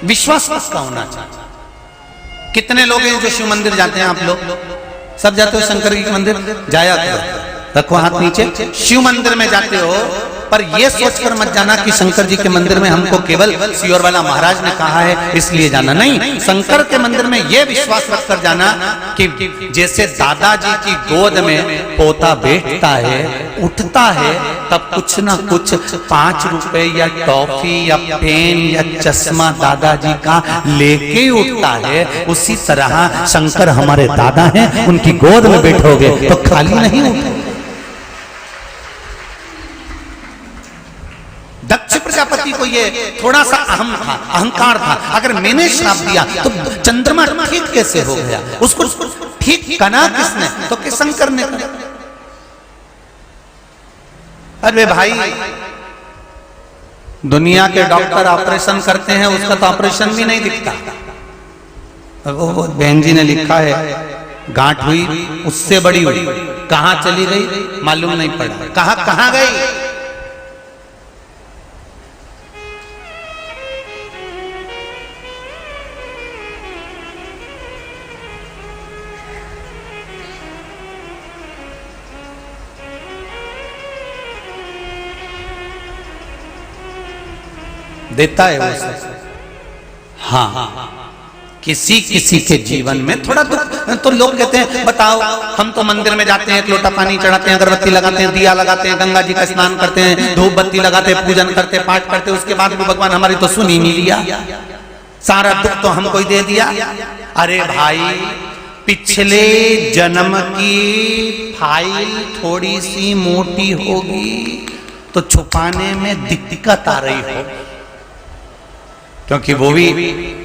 विश्वास पक्का होना चाहिए। कितने लोग हैं जो शिव मंदिर जाते हैं? आप लोग सब जाते हो शंकर जी के मंदिर? जाया करो, रखो हाथ नीचे। शिव मंदिर में जाते हो, पर यह सोचकर मत जाना कि शंकर जी के मंदिर में हमको केवल सियोर वाला महाराज ने कहा है इसलिए जाना। नहीं, शंकर के मंदिर में यह विश्वास रखकर जाना कि जैसे दादाजी की गोद में पोता बैठता है, उठता है, तब कुछ ना कुछ 5 रुपए या टॉफी या पेन या चश्मा दादाजी का लेके उठता है। उसी तरह शंकर हमारे दादा हैं, उनकी गोद में बैठोगे तो खाली नहीं उठोगे। दक्ष प्रजापति को ये थोड़ा सा अहम था, अहंकार था, अगर मैंने श्राप दिया तो चंद्रमा ठीक कैसे हो गया? उसको ठीक कना किसने? तो कि शंकर ने करा। अरे भाई, दुनिया के डॉक्टर ऑपरेशन करते हैं, उसका तो ऑपरेशन भी नहीं दिखता। वो बहन जी ने लिखा है, गांठ हुई उससे बड़ी हुई, कहां चली गई मालूम नहीं पड़ा, कहां गई। देता है वो सब। हाँ, किसी किसी के जीवन में थोड़ा दुख तो लोग कहते हैं, बताओ हम तो मंदिर में जाते हैं, एक लोटा पानी चढ़ाते हैं, अगरबत्ती लगाते हैं, दिया लगाते हैं, गंगा जी का स्नान करते हैं, धूप बत्ती लगाते हैं, पूजन करते हैं, पाठ करते हैं, उसके बाद भी भगवान हमारी तो सुन ही नहीं लिया, सारा दुख तो हमको ही दे दिया। अरे भाई, पिछले जन्म की फाइल थोड़ी सी मोटी होगी तो छुपाने में दिक्कत आ रही हो, क्योंकि वो भी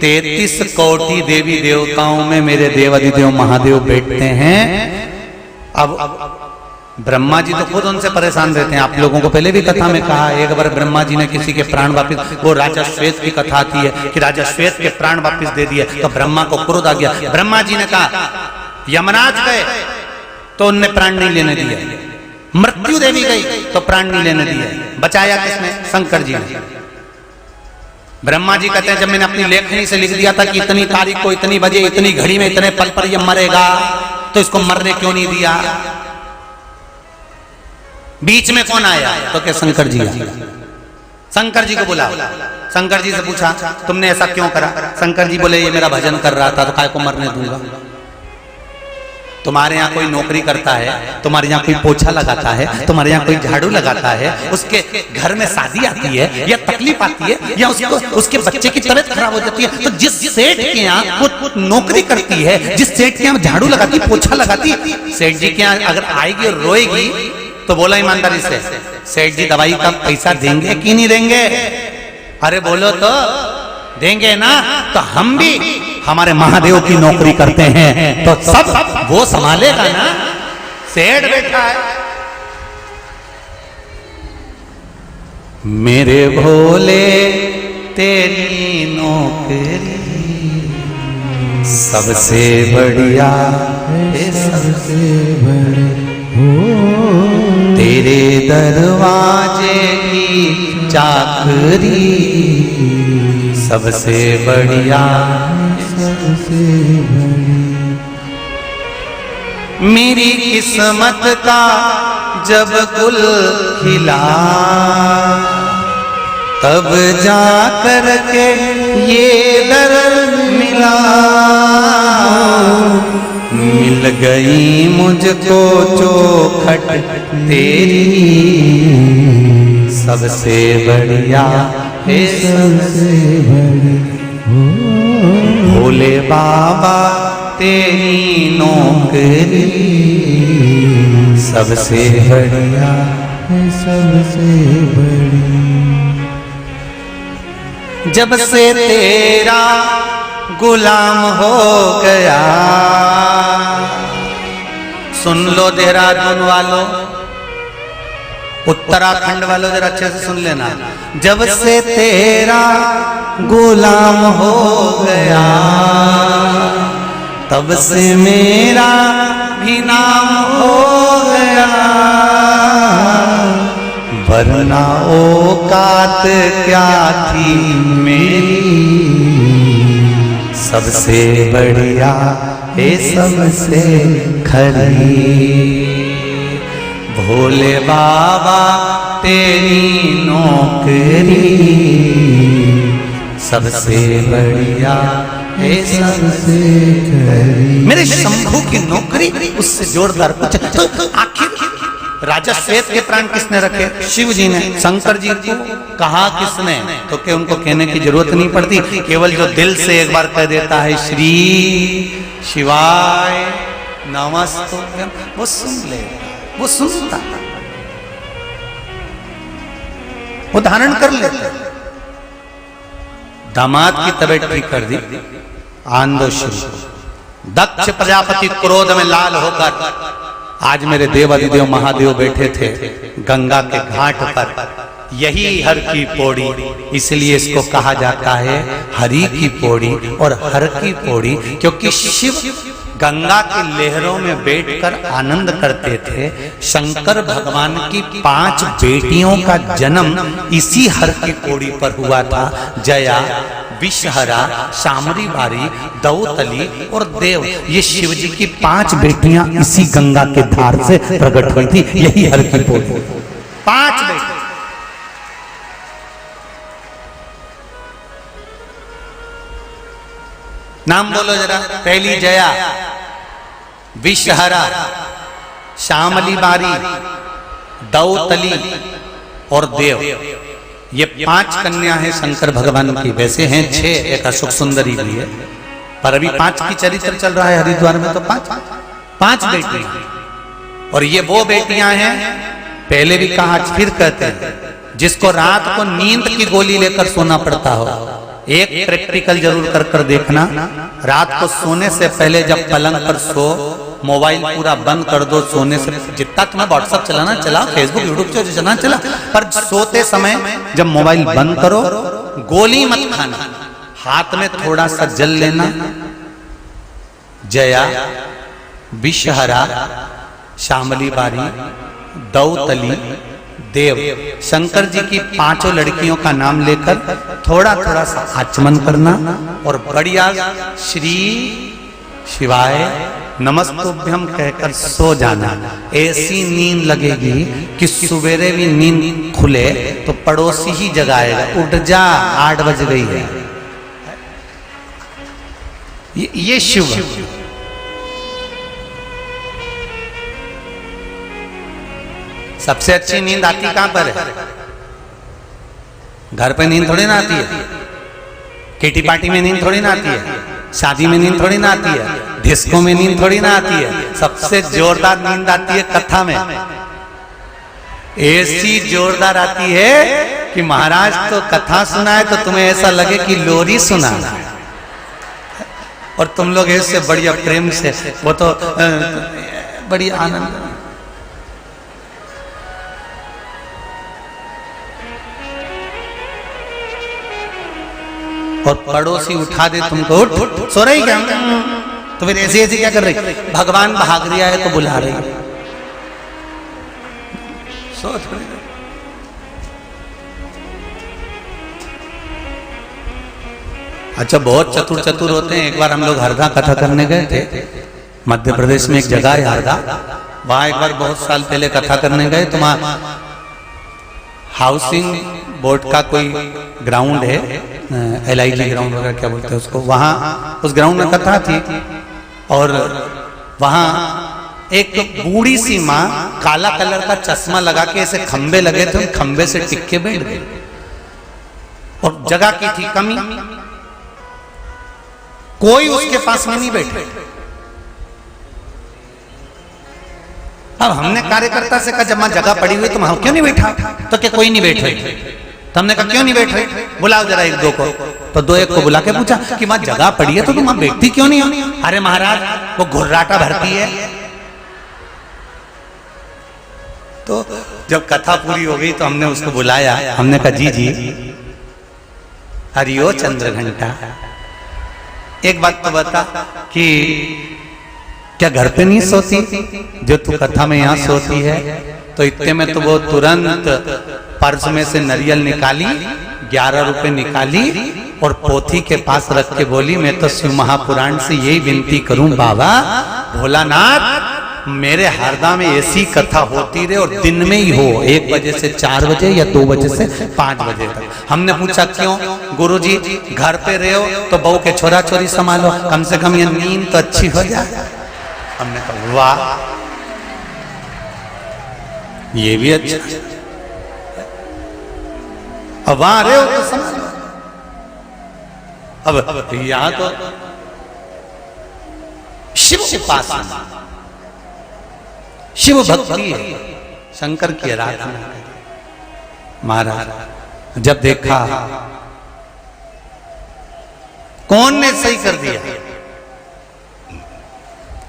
33 कोटि देवी देवताओं में मेरे देवाधिदेव महादेव बैठते हैं। अब ब्रह्मा जी तो खुद उनसे परेशान रहते हैं। आप लोगों को पहले भी कथा में कहा, एक बार ब्रह्मा जी ने किसी के प्राण वापिस, वो राजा श्वेत की कथा आती है कि राजा श्वेत के प्राण वापिस दे दिए, तो ब्रह्मा को क्रोध आ गया। ब्रह्मा जी ने कहा, यमराज गए तो उनने प्राण नहीं लेने दिए, मृत्यु देवी गई तो प्राण नहीं लेने दिए, बचाया किसने? शंकर जी ने। ब्रह्मा जी कहते हैं, जब मैंने अपनी लेखनी से लिख दिया था कि इतनी तारीख को, इतनी बजे, इतनी घड़ी में, इतने पल पर ये मरेगा, तो इसको मरने क्यों नहीं दिया? बीच में कौन आया? तो क्या शंकर जी आया। शंकर जी को बुला, शंकर जी से पूछा, तुमने ऐसा क्यों करा? शंकर जी बोले, ये मेरा भजन कर रहा था तो काय को मरने दूंगा। तुम्हारे यहाँ कोई नौकरी करता है, तुम्हारे यहाँ कोई पोछा लगाता है, तुम्हारे यहाँ कोई झाड़ू लगाता है, उसके घर में शादी आती है या तकलीफ आती है या उसके बच्चे की तबीयत खराब हो जाती है, तो जिस सेठ के यहाँ वो नौकरी करती है, जिस सेठ के यहाँ झाड़ू लगाती, पोछा लगाती, सेठ जी के यहाँ अगर आएगी और रोएगी तो बोला ईमानदारी से, सेठ जी दवाई का पैसा देंगे कि नहीं देंगे? अरे बोलो तो देंगे ना। तो हम भी हमारे महादेव की नौकरी करते हैं तो सब वो संभालेगा ना, सेठ बैठा है। मेरे भोले तेरी नौकरी सबसे बढ़िया है, सबसे बड़े तेरे दरवाजे की चाकरी सबसे बढ़िया, सबसे बड़ी। मेरी किस्मत का जब गुल खिला, तब जा कर के ये दर्द मिला, मिल गई मुझको चौखट तेरी सबसे बढ़िया है, सबसे बड़ी। भोले बाबा तेरी नौकरी सबसे बढ़िया है, सबसे बड़ी। जब से तेरा गुलाम हो गया, सुन लो देहरादून वालों, उत्तराखंड वालों जरा अच्छे से सुन लेना। जब से तेरा गुलाम हो गया तब से मेरा भी नाम हो गया, वरना औकात क्या थी मेरी, सबसे बढ़िया ये सबसे खरी, भोले बाबा तेरी नौकरी, सबसे बढ़िया ये सबसे खरी। मेरे शंभू की नौकरी उससे जोरदार कुछ। तो आखिर राजा श्वेत के प्राण किसने रखे? शिव जी ने। शंकर जी को कहा किसने? तो क्या उनको कहने की जरूरत नहीं पड़ती, केवल जो दिल से एक बार कह देता है श्री शिवाय नमस्तुभ्यम, वो सुन ले, वो सुनता, वो धारण कर लेता। दामाद की तबीयत ठीक कर दी, आंदो शुरू। दक्ष प्रजापति क्रोध में लाल होकर, आज मेरे देव अधिदेव महादेव बैठे थे गंगा के घाट पर, यही हर की पौड़ी, इसलिए इसको कहा जाता है हरि की पौड़ी और हर की पौड़ी, क्योंकि शिव गंगा की लहरों में बैठकर आनंद करते थे। शंकर भगवान की 5 बेटियों का जन्म इसी हर की पौड़ी पर हुआ था। जया, विषहरा, शामरी बारी, दौतली और देव, ये शिव जी की 5 बेटियां इसी गंगा के धार से प्रकट हुई थी, यही हर की पौड़ी। 5 बेटी। नाम बोलो जरा। पहली जया, विषहरा, श्यामली बारी, दौतली और देव, ये 5 कन्या हैं शंकर भगवान की। वैसे हैं 6, एक अशोक सुंदरी भी है, पर अभी 5 की चरित्र चल रहा है हरिद्वार में, तो 5 बेटियां। और ये वो बेटियां हैं, पहले भी कहा फिर कहते हैं, जिसको रात को नींद की गोली लेकर सोना पड़ता हो। एक प्रैक्टिकल जरूर कर देखना, रात को सोने से पहले जब पलंग पर सो, मोबाइल पूरा बंद कर दो। सोने से जितना तुम्हें व्हाट्सएप चलाना चला, फेसबुक यूट्यूब चलाना चला, पर सोते समय जब मोबाइल बंद करो, गोली मत खाना, हाथ में थोड़ा सा जल लेना। जया, विषहरा, श्यामली बारी, दौतली, देव, शंकर जी की 5 लड़कियों का नाम लेकर थोड़ा थोड़ा सा आचमन करना और बढ़िया श्री शिवाय नमस्तुभ्यम कहकर सो जाना। ऐसी नींद लगेगी कि सवेरे भी नींद खुले तो पड़ोसी ही जगाएगा, उठ जा 8 बज गई है। ये शिव। सबसे अच्छी नींद आती कहां पर है? घर पे नींद थोड़ी ना आती है, किटी पार्टी में नींद थोड़ी ना आती है, शादी में नींद थोड़ी ना आती है, डिस्को में नींद थोड़ी ना आती है। सबसे जोरदार नींद आती है कथा में। ऐसी जोरदार आती है कि महाराज तो कथा सुनाए तो तुम्हें ऐसा लगे कि लोरी सुना, और तुम लोग ऐसे बढ़िया प्रेम से, वो तो बड़ी आनंद। और पड़ोसी उठा दे तुमको, उठ सो रही क्या? तो फिर ऐसे ऐसे क्या कर रही? भगवान भाग रिया है तो बुला रही। सोच अच्छा, बहुत चतुर चतुर होते हैं। एक बार हम लोग हरदा कथा करने गए थे, मध्य प्रदेश में एक जगह है हरदा, वहां एक बार बहुत साल पहले कथा करने गए। तो वहां हाउसिंग बोर्ड का कोई ग्राउंड है, LIG ग्राउंड वगैरह क्या बोलते हैं उसको, वहां उस ग्राउंड में कथा थी। और वहां एक बूढ़ी सी माँ काला कलर का चश्मा लगा के ऐसे खंबे लगे थे, खंबे से टिक्के बैठ गए। और जगह की थी कमी, कोई उसके पास में नहीं बैठे। अब हमने कार्यकर्ता से कहा, जब वहां जगह पड़ी हुई तो वहां क्यों नहीं बैठा? तो क्या कोई नहीं बैठ रहे? तो हमने कहा क्यों नहीं बैठ रहे, बुलाओ जरा 1-2 को। तो 2-1 को बुला के पूछा कि वहां जगह पड़ी है तो तुम वहां बैठती क्यों नहीं हो? अरे महाराज वो घुर्राटा भरती है। तो जब कथा पूरी हो गई तो हमने उसको बुलाया, हमने कहा जी जी हरिओ चंद्र घंटा, एक बात तो बता कि क्या घर पे नहीं सोती जो तू कथा में यहाँ सोती है? तो इतने में तो वो तुरंत पर्स में से नारियल निकाली, 11 रुपए निकाली और पोथी के पास रख के बोली, मैं तो शिव महापुराण से यही विनती करूं बाबा भोलानाथ मेरे हरदा में ऐसी कथा होती रहे और दिन में ही हो, 1 बजे से 4 बजे या 2 बजे से 5 बजे तक। हमने पूछा क्यों? गुरुजी घर पे रहे हो तो बहू के छोरा छोरी संभालो, कम से कम ये नींद तो अच्छी हो जाए। हमने कहा वाह ये भी अच्छा, अब वहां रहे हो तो समझ। अब यहां तो शिव उपासना, शिव भक्ति है, शंकर की आराधना। महाराज जब देखा कौन ने सही कर दिया,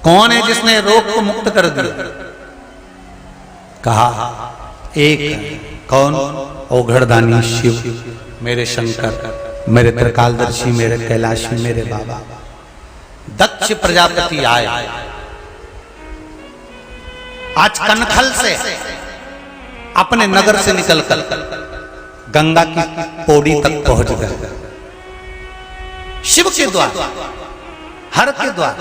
कौन है जिसने रोग को मुक्त कर दिया? कहा एक कौन? ओघड़दानी शिव, मेरे शंकर, मेरे त्रिकालदर्शी, मेरे कैलाशी, मेरे बाबा। दक्ष प्रजापति आए आज कनखल से अपने नगर से निकलकर गंगा की पौड़ी तक पहुंच गए, शिव के द्वार, हर के द्वार।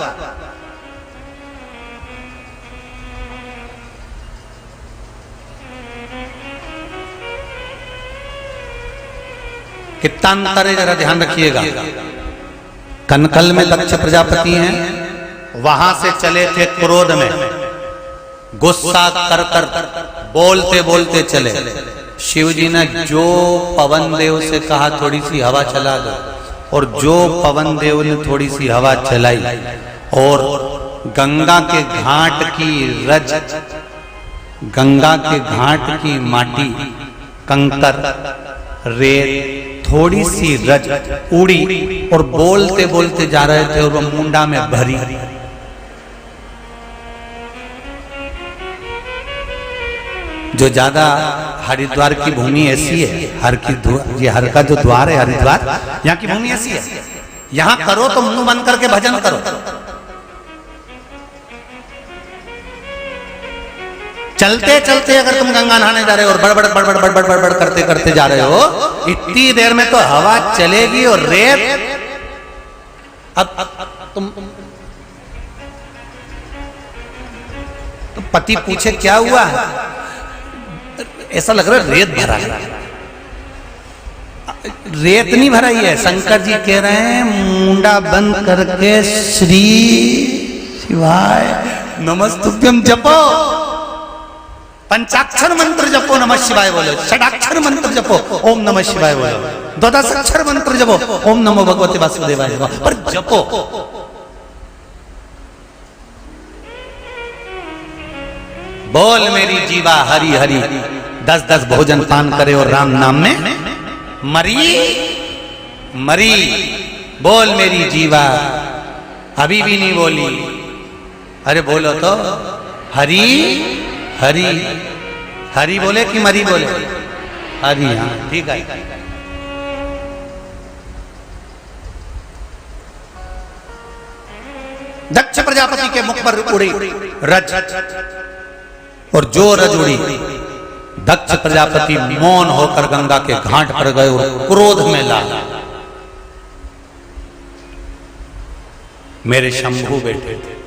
कितना अंतर है जरा ध्यान रखिएगा। कनकल में दक्ष प्रजापति हैं, वहां से चले थे क्रोध में, गुस्सा कर कर बोलते बोलते चले। शिव जी ने जो पवन देव से कहा थोड़ी सी हवा चला दो, और जो पवन देव ने थोड़ी सी हवा चलाई और गंगा के घाट की रज, गंगा के घाट की माटी, कंकर, रेत, थोड़ी सी रज उड़ी और बोलते बोलते जा रहे थे और वो मुंडा में भरी। जो ज्यादा हरिद्वार की भूमि ऐसी है, हर की ये हर का जो द्वार है हरिद्वार, यहाँ की भूमि ऐसी है, यहाँ करो तो मुंह बंद करके भजन करो। चलते चलते अगर तुम गंगा नहाने जा रहे हो और बड़बड़ बड़बड़ बड़बड़ बड़बड़ करते करते जा रहे हो, इतनी देर में तो हवा चलेगी और रेत। अब तुम तो पति पूछे क्या हुआ, ऐसा लग रहा है रेत भरा है। रेत नहीं भरा ही है, शंकर जी कह रहे हैं मुंडा बंद करके श्री शिवाय नमस्तुभ्यम जपो, पंचाक्षर मंत्र जपो नमः शिवाय बोलो, षडाक्षर मंत्र जपो ओम नमः शिवाय बोलो, द्वादशाक्षर मंत्र जपो ओम नमो भगवते वासुदेवाय बोलो, पर जपो। बोल मेरी जीवा हरि हरि, 10-10 भोजन पान करे और राम नाम में मरी मरी। बोल मेरी जीवा, अभी भी नहीं बोली, अरे बोलो तो हरि हरि, हरि बोले कि मरी बोले? हरि, हाँ ठीक है। दक्ष प्रजापति के मुख पर उड़ी रज, और जो रज उड़ी दक्ष प्रजापति मौन होकर गंगा के घाट पर गए और क्रोध में ला। मेरे शंभू बैठे थे,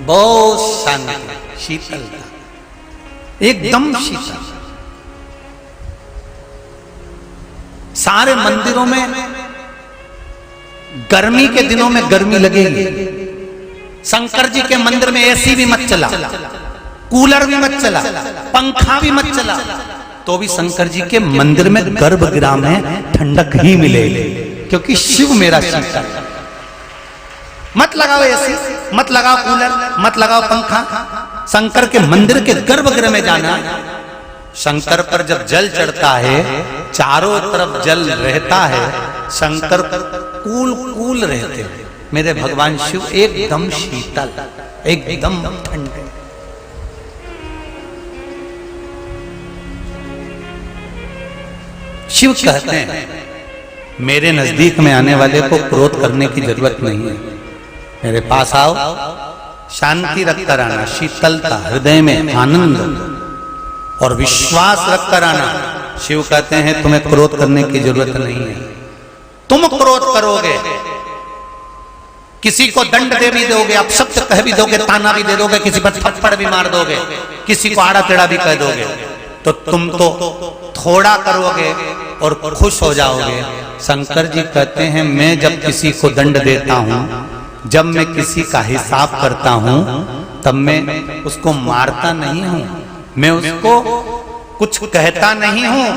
बहुत शांति, शीतल, एकदम शीतल। सारे मंदिरों में गर्मी के दिनों में गर्मी लगेगी, शंकर जी के मंदिर में एसी भी मत चला, कूलर भी मत चला, पंखा भी मत चला, तो भी शंकर जी के मंदिर में गर्भगृह में ठंडक ही मिलेगी, क्योंकि शिव मेरा शीतल। मत लगाओ एसी, मत लगाओ कूलर, मत लगाओ पंखा, शंकर के मंदिर के गर्भगृह में जाना। शंकर पर जब जल चढ़ता है, चारों तरफ जल रहता है, शंकर कूल कूल रहते हैं। मेरे भगवान शिव एकदम शीतल, एकदम ठंडे। शिव कहते हैं मेरे नजदीक में आने वाले को क्रोध करने की जरूरत नहीं है, मेरे पास आओ, शांति रखकर आना, शीतलता, हृदय में आनंद और विश्वास रखकर आना। शिव कहते हैं तुम्हें क्रोध करने की जरूरत नहीं है। तुम क्रोध करोगे, किसी को दंड दे भी दोगे, अपशब्द कह भी दोगे, ताना भी दे दोगे, किसी पर थप्पड़ भी मार दोगे, किसी को आड़ा टेढ़ा भी कह दोगे, तो तुम तो थोड़ा करोगे और खुश हो जाओगे। शंकर जी कहते हैं मैं जब किसी को दंड देता हूं, जब मैं किसी का हिसाब करता हूं, तब मैं उसको मारता नहीं हूं, मैं उसको कुछ कहता नहीं हूं।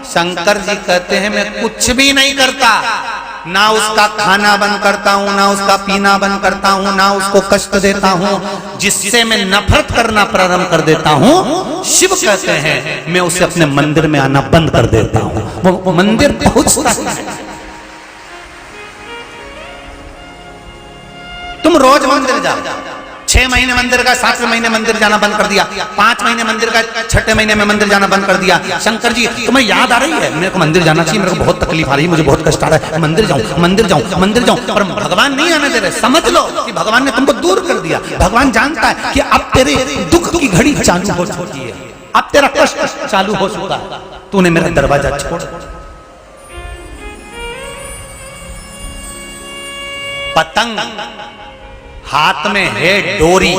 शंकर जी कहते हैं मैं कुछ भी नहीं करता, ना उसका खाना बंद करता हूं, ना उसका पीना बंद करता हूं, ना उसको कष्ट देता हूं। जिससे मैं नफरत करना प्रारंभ कर देता हूं, शिव कहते हैं मैं उसे अपने मंदिर में आना बंद कर देता हूं। वो मंदिर पहुंचता है। तुम रोज मंदिर जाओ, 6 महीने मंदिर का, 7वें महीने मंदिर जाना बंद कर दिया, 5 महीने मंदिर का, 6ठे महीने में मंदिर जाना बंद कर दिया। शंकर जी तुम्हें याद आ रही है मेरे को मंदिर जाना चाहिए, मेरे को बहुत तकलीफ आ रही है, मुझे बहुत कष्ट आ रहा है, मंदिर जाऊं मंदिर जाऊं मंदिर जाऊं, पर भगवान नहीं आने दे रहे। समझ लो कि भगवान ने तुमको दूर कर दिया। भगवान जानता है कि अब तेरे दुख की घड़ी चालू हो चुकी है, अब तेरा कष्ट चालू हो चुका है, तूने मेरा दरवाजा छोड़। पतंग हाथ में है डोरी,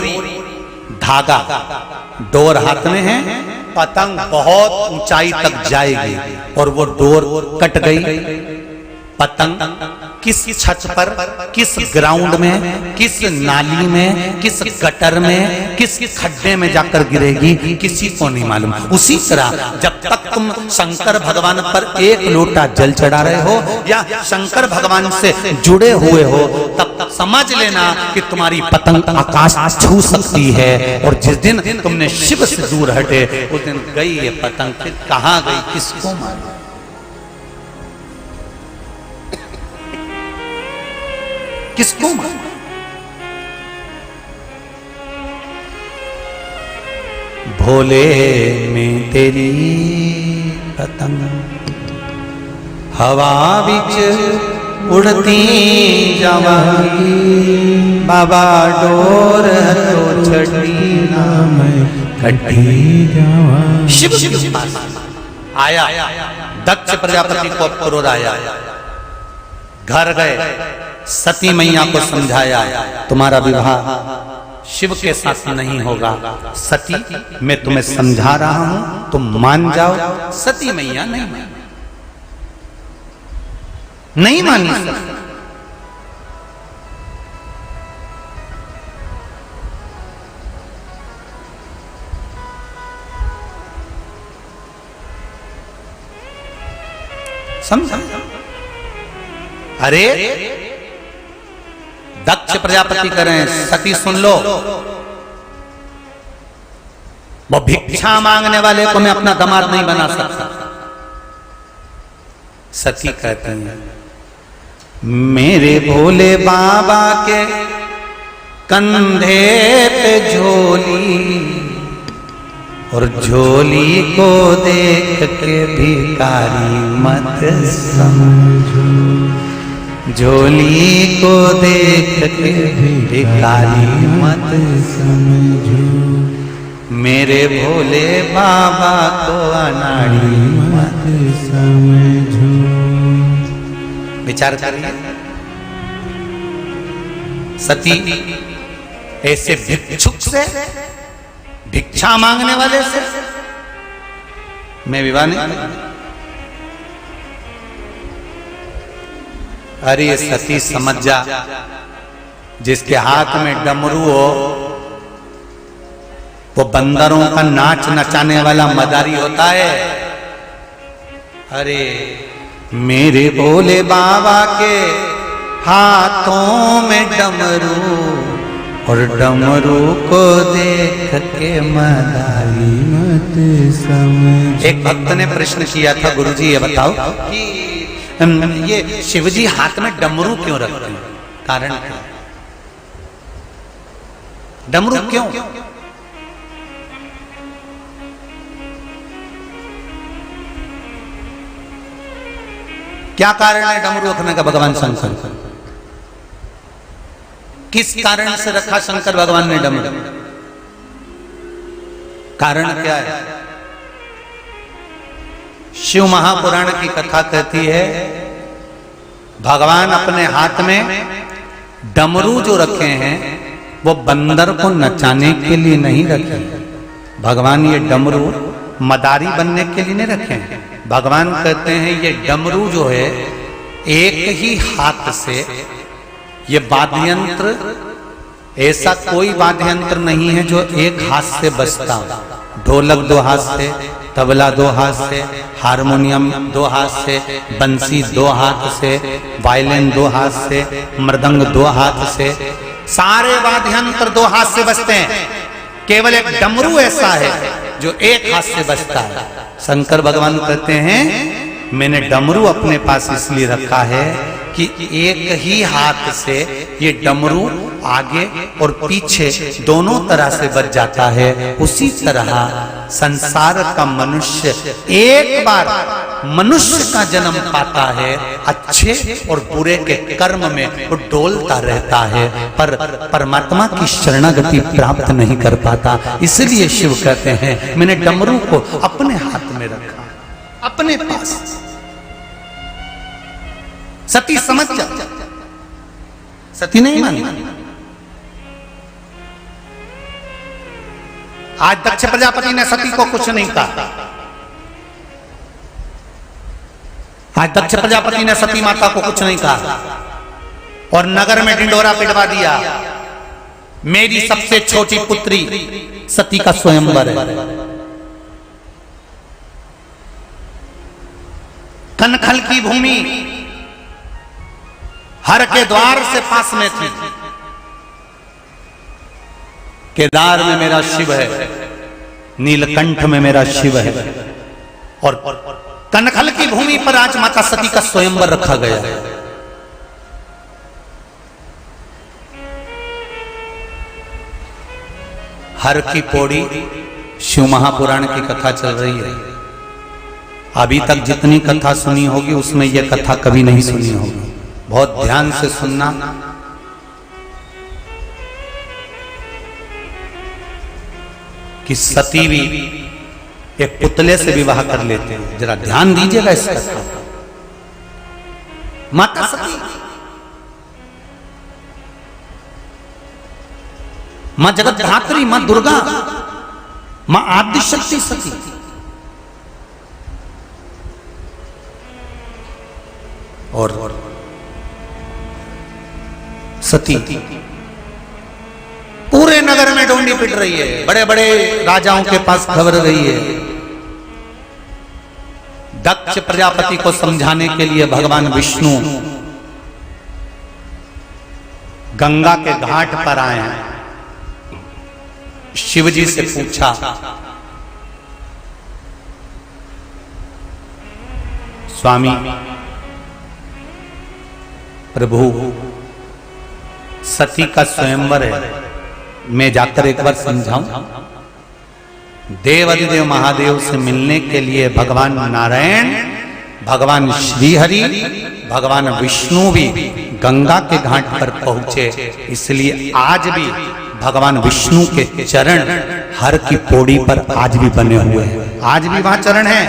धागा, डोर हाथ में है, पतंग बहुत ऊंचाई तक जाएगी और वो डोर कट गई। पतंग किस छत पर, किस ग्राउंड में, किस नाली में, किस गटर में, किस खड्डे में जाकर गिरेगी, किसी को नहीं मालूम। उसी तरह जब तक तुम शंकर भगवान पर एक लोटा जल चढ़ा रहे हो या शंकर भगवान से जुड़े हुए हो, तब तक समझ लेना कि तुम्हारी पतंग आकाश छू सकती है। और जिस दिन तुमने शिव से दूर हटे, उस दिन गई ये पतंग, फिर कहां गई किसको मालूम। किसको मालूम। भोले में तेरी पतंग हवा बिच उड़ती जावागी, बाबा डोर तो छड़ी ना मैं कटी जावा। शिव आया, दक्ष प्रजापति को क्रोध आया, घर गए, सती मैया को समझाया तुम्हारा विवाह शिव के साथ नहीं होगा। सती मैं तुम्हें समझा रहा हूं, तुम मान जाओ। सती मैया नहीं मानी। समझा? अरे दक्ष प्रजापति करें, सती सुन लो, वो भिक्षा मांगने वाले को मैं अपना दामाद नहीं बना सकता। सती कहती है मेरे भोले बाबा के कंधे पे झोली, और झोली को देख के भिखारी मत समझो, झोली को देख के भिखारी मत समझो, मेरे भोले बाबा को अनाड़ी मत समझो। विचार करिए, सती ऐसे भिक्षुक से, भिक्षा मांगने वाले से मैं विवाह नहीं। अरे सती समझ जा, जिसके हाथ में डमरू हो वो बंदरों का नाच नचाने वाला मदारी होता है। अरे मेरे भोले बाबा के हाथों में डमरू, और डमरू को देख के मदारी मत समझ। एक भक्त ने प्रश्न किया था, गुरुजी ये बताओ कि ये शिवजी हाथ में डमरू क्यों रखते हैं, कारण क्या? डमरू क्यों? क्या कारण है डमरू रखने का भगवान शंकर? किस कारण से रखा शंकर भगवान ने डमरू? कारण क्या है? शिव महापुराण की कथा कहती है भगवान अपने हाथ में डमरू जो रखे हैं वो बंदर को नचाने के लिए नहीं रखे। भगवान ये डमरू मदारी बनने के लिए नहीं रखे हैं। भगवान कहते हैं ये डमरू जो है एक ही हाथ से, ये वाद्य यंत्र ऐसा कोई वाद्य यंत्र नहीं है जो एक हाथ से बजता हो। ढोलक दो हाथ से, तबला दो हाथ से, हारमोनियम दो हाथ से, बंसी दो हाथ से, वायलिन दो हाथ से, मृदंग दो हाथ से, सारे वाद्य यंत्र दो हाथ से बजते हैं। केवल एक डमरू ऐसा है जो एक हाथ से बजता है। शंकर भगवान कहते हैं मैंने डमरू अपने पास इसलिए रखा है कि एक ही हाथ से ये डमरू आगे और पीछे दोनों तरह से बज जाता है। उसी तरह संसार का मनुष्य एक बार मनुष्य का जन्म पाता है, अच्छे और बुरे के कर्म में वो डोलता रहता है, पर परमात्मा की शरणागति प्राप्त नहीं कर पाता। इसलिए शिव कहते हैं मैंने डमरू को अपने हाथ में रखा, अपने पास। सती समझ जा, सती नहीं मानी। आज दक्ष प्रजापति ने सती को कुछ नहीं कहा। आज दक्ष प्रजापति ने सती माता को कुछ नहीं कहा और नगर में ढिंढोरा पिटवा दिया। मेरी सबसे छोटी पुत्री सती का स्वयंवर है। कनखल की भूमि हर के द्वार से पास में थी। केदार में मेरा शिव है, नीलकंठ में मेरा शिव है, और कनखल की भूमि पर आज माता सती का स्वयंवर रखा गया है। हर की पौड़ी शिव महापुराण की कथा चल रही है। अभी तक जितनी कथा सुनी होगी उसमें यह कथा कभी नहीं सुनी होगी। बहुत ध्यान से सुनना। कि सती भी एक पुतले से विवाह कर लेते हैं। जरा ध्यान दीजिएगा इस कथा को। माता सती, मां जगत धात्री, मां दुर्गा, मां आदिशक्ति सती। और सती पूरे नगर में डोंडी पिट रही है। बड़े बड़े राजाओं के पास खबर गई है। दक्ष प्रजापति को समझाने के लिए भगवान विष्णु गंगा के घाट पर आए हैं। शिव जी से पूछा, स्वामी प्रभु सती का स्वयंवर है, मैं जाकर एक बार समझाऊं। देवाधिदेव महादेव से मिलने के लिए भगवान नारायण, भगवान श्रीहरि, भगवान विष्णु भी गंगा के घाट पर पहुंचे। इसलिए आज भी भगवान विष्णु के चरण हर की पौड़ी पर आज भी बने हुए हैं। आज भी वहां चरण है।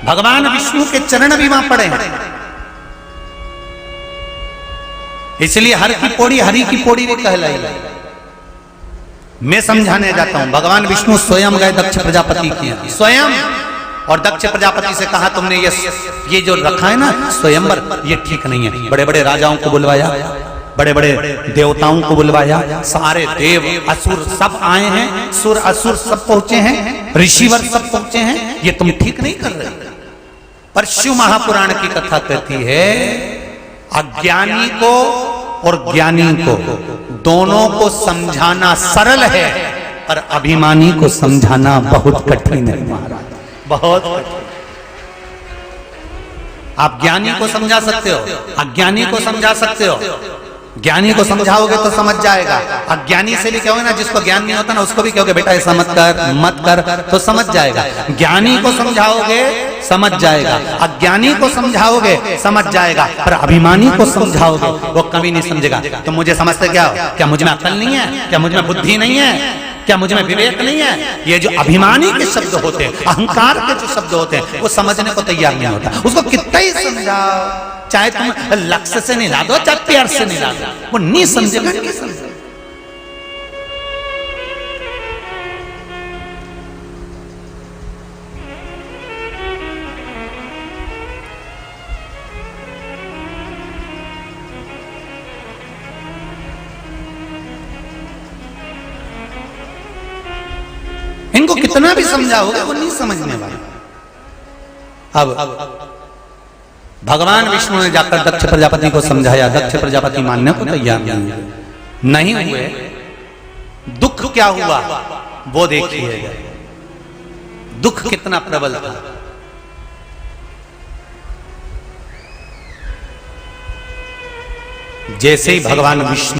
भगवान विष्णु के चरण भी वहां पड़े हैं। इसलिए हर की पौड़ी हरि की पौड़ी भी कहलाई। मैं समझाने जाता हूं। भगवान विष्णु स्वयं गए दक्ष प्रजापति की स्वयं, और दक्ष प्रजापति से कहा तुमने ये जो रखा है ना स्वयंवर, ये ठीक नहीं है। बड़े बड़े राजाओं को बुलवाया, बड़े बड़े देवताओं को बुलवाया, सारे देव असुर सब आए हैं, सुर असुर सब पहुंचे हैं, ऋषिवर सब पहुंचे हैं, ये तुम ठीक नहीं कर रहे। पर शिव महापुराण की कथा कहती है अज्ञानी को और ज्ञानी को दोनों को समझाना सरल है, पर अभिमानी को समझाना बहुत कठिन है महाराज, बहुत कठिन। आप ज्ञानी को समझा सकते हो, अज्ञानी को समझा सकते हो, ज्ञानी को समझाओगे तो समझ जाएगा, अज्ञानी से भी कहोगे ना, जिसको ज्ञान नहीं होता ना, उसको भी कहोगे बेटा ऐसा मत कर तो समझ जाएगा। ज्ञानी को समझाओगे समझ जाएगा, अज्ञानी को समझाओगे समझ जाएगा, पर अभिमानी को समझाओगे वो कभी नहीं समझेगा। तो मुझे समझते क्या हो? क्या मुझ में अकल नहीं है? क्या मुझ में बुद्धि नहीं है? क्या मुझ में विवेक नहीं है? ये जो अभिमानी के शब्द होते हैं, अहंकार के जो शब्द होते हैं, वो समझने को तैयार नहीं होता। उसको कितना ही समझाओ, चाहे तुम लक्ष्य से नहीं ला दो, चाहे प्यार से नहीं ला दो, वो नहीं समझेगा, नहीं समझेगा। इनको कितना भी समझाओगे वो नहीं समझने वाले। अब भगवान विष्णु ने जाकर दक्ष प्रजापति को समझाया, दक्ष प्रजापति मानने को तैयार नहीं हुए। दुख क्या हुआ वो देखिए, दुख कितना प्रबल था। जैसे ही भगवान विष्णु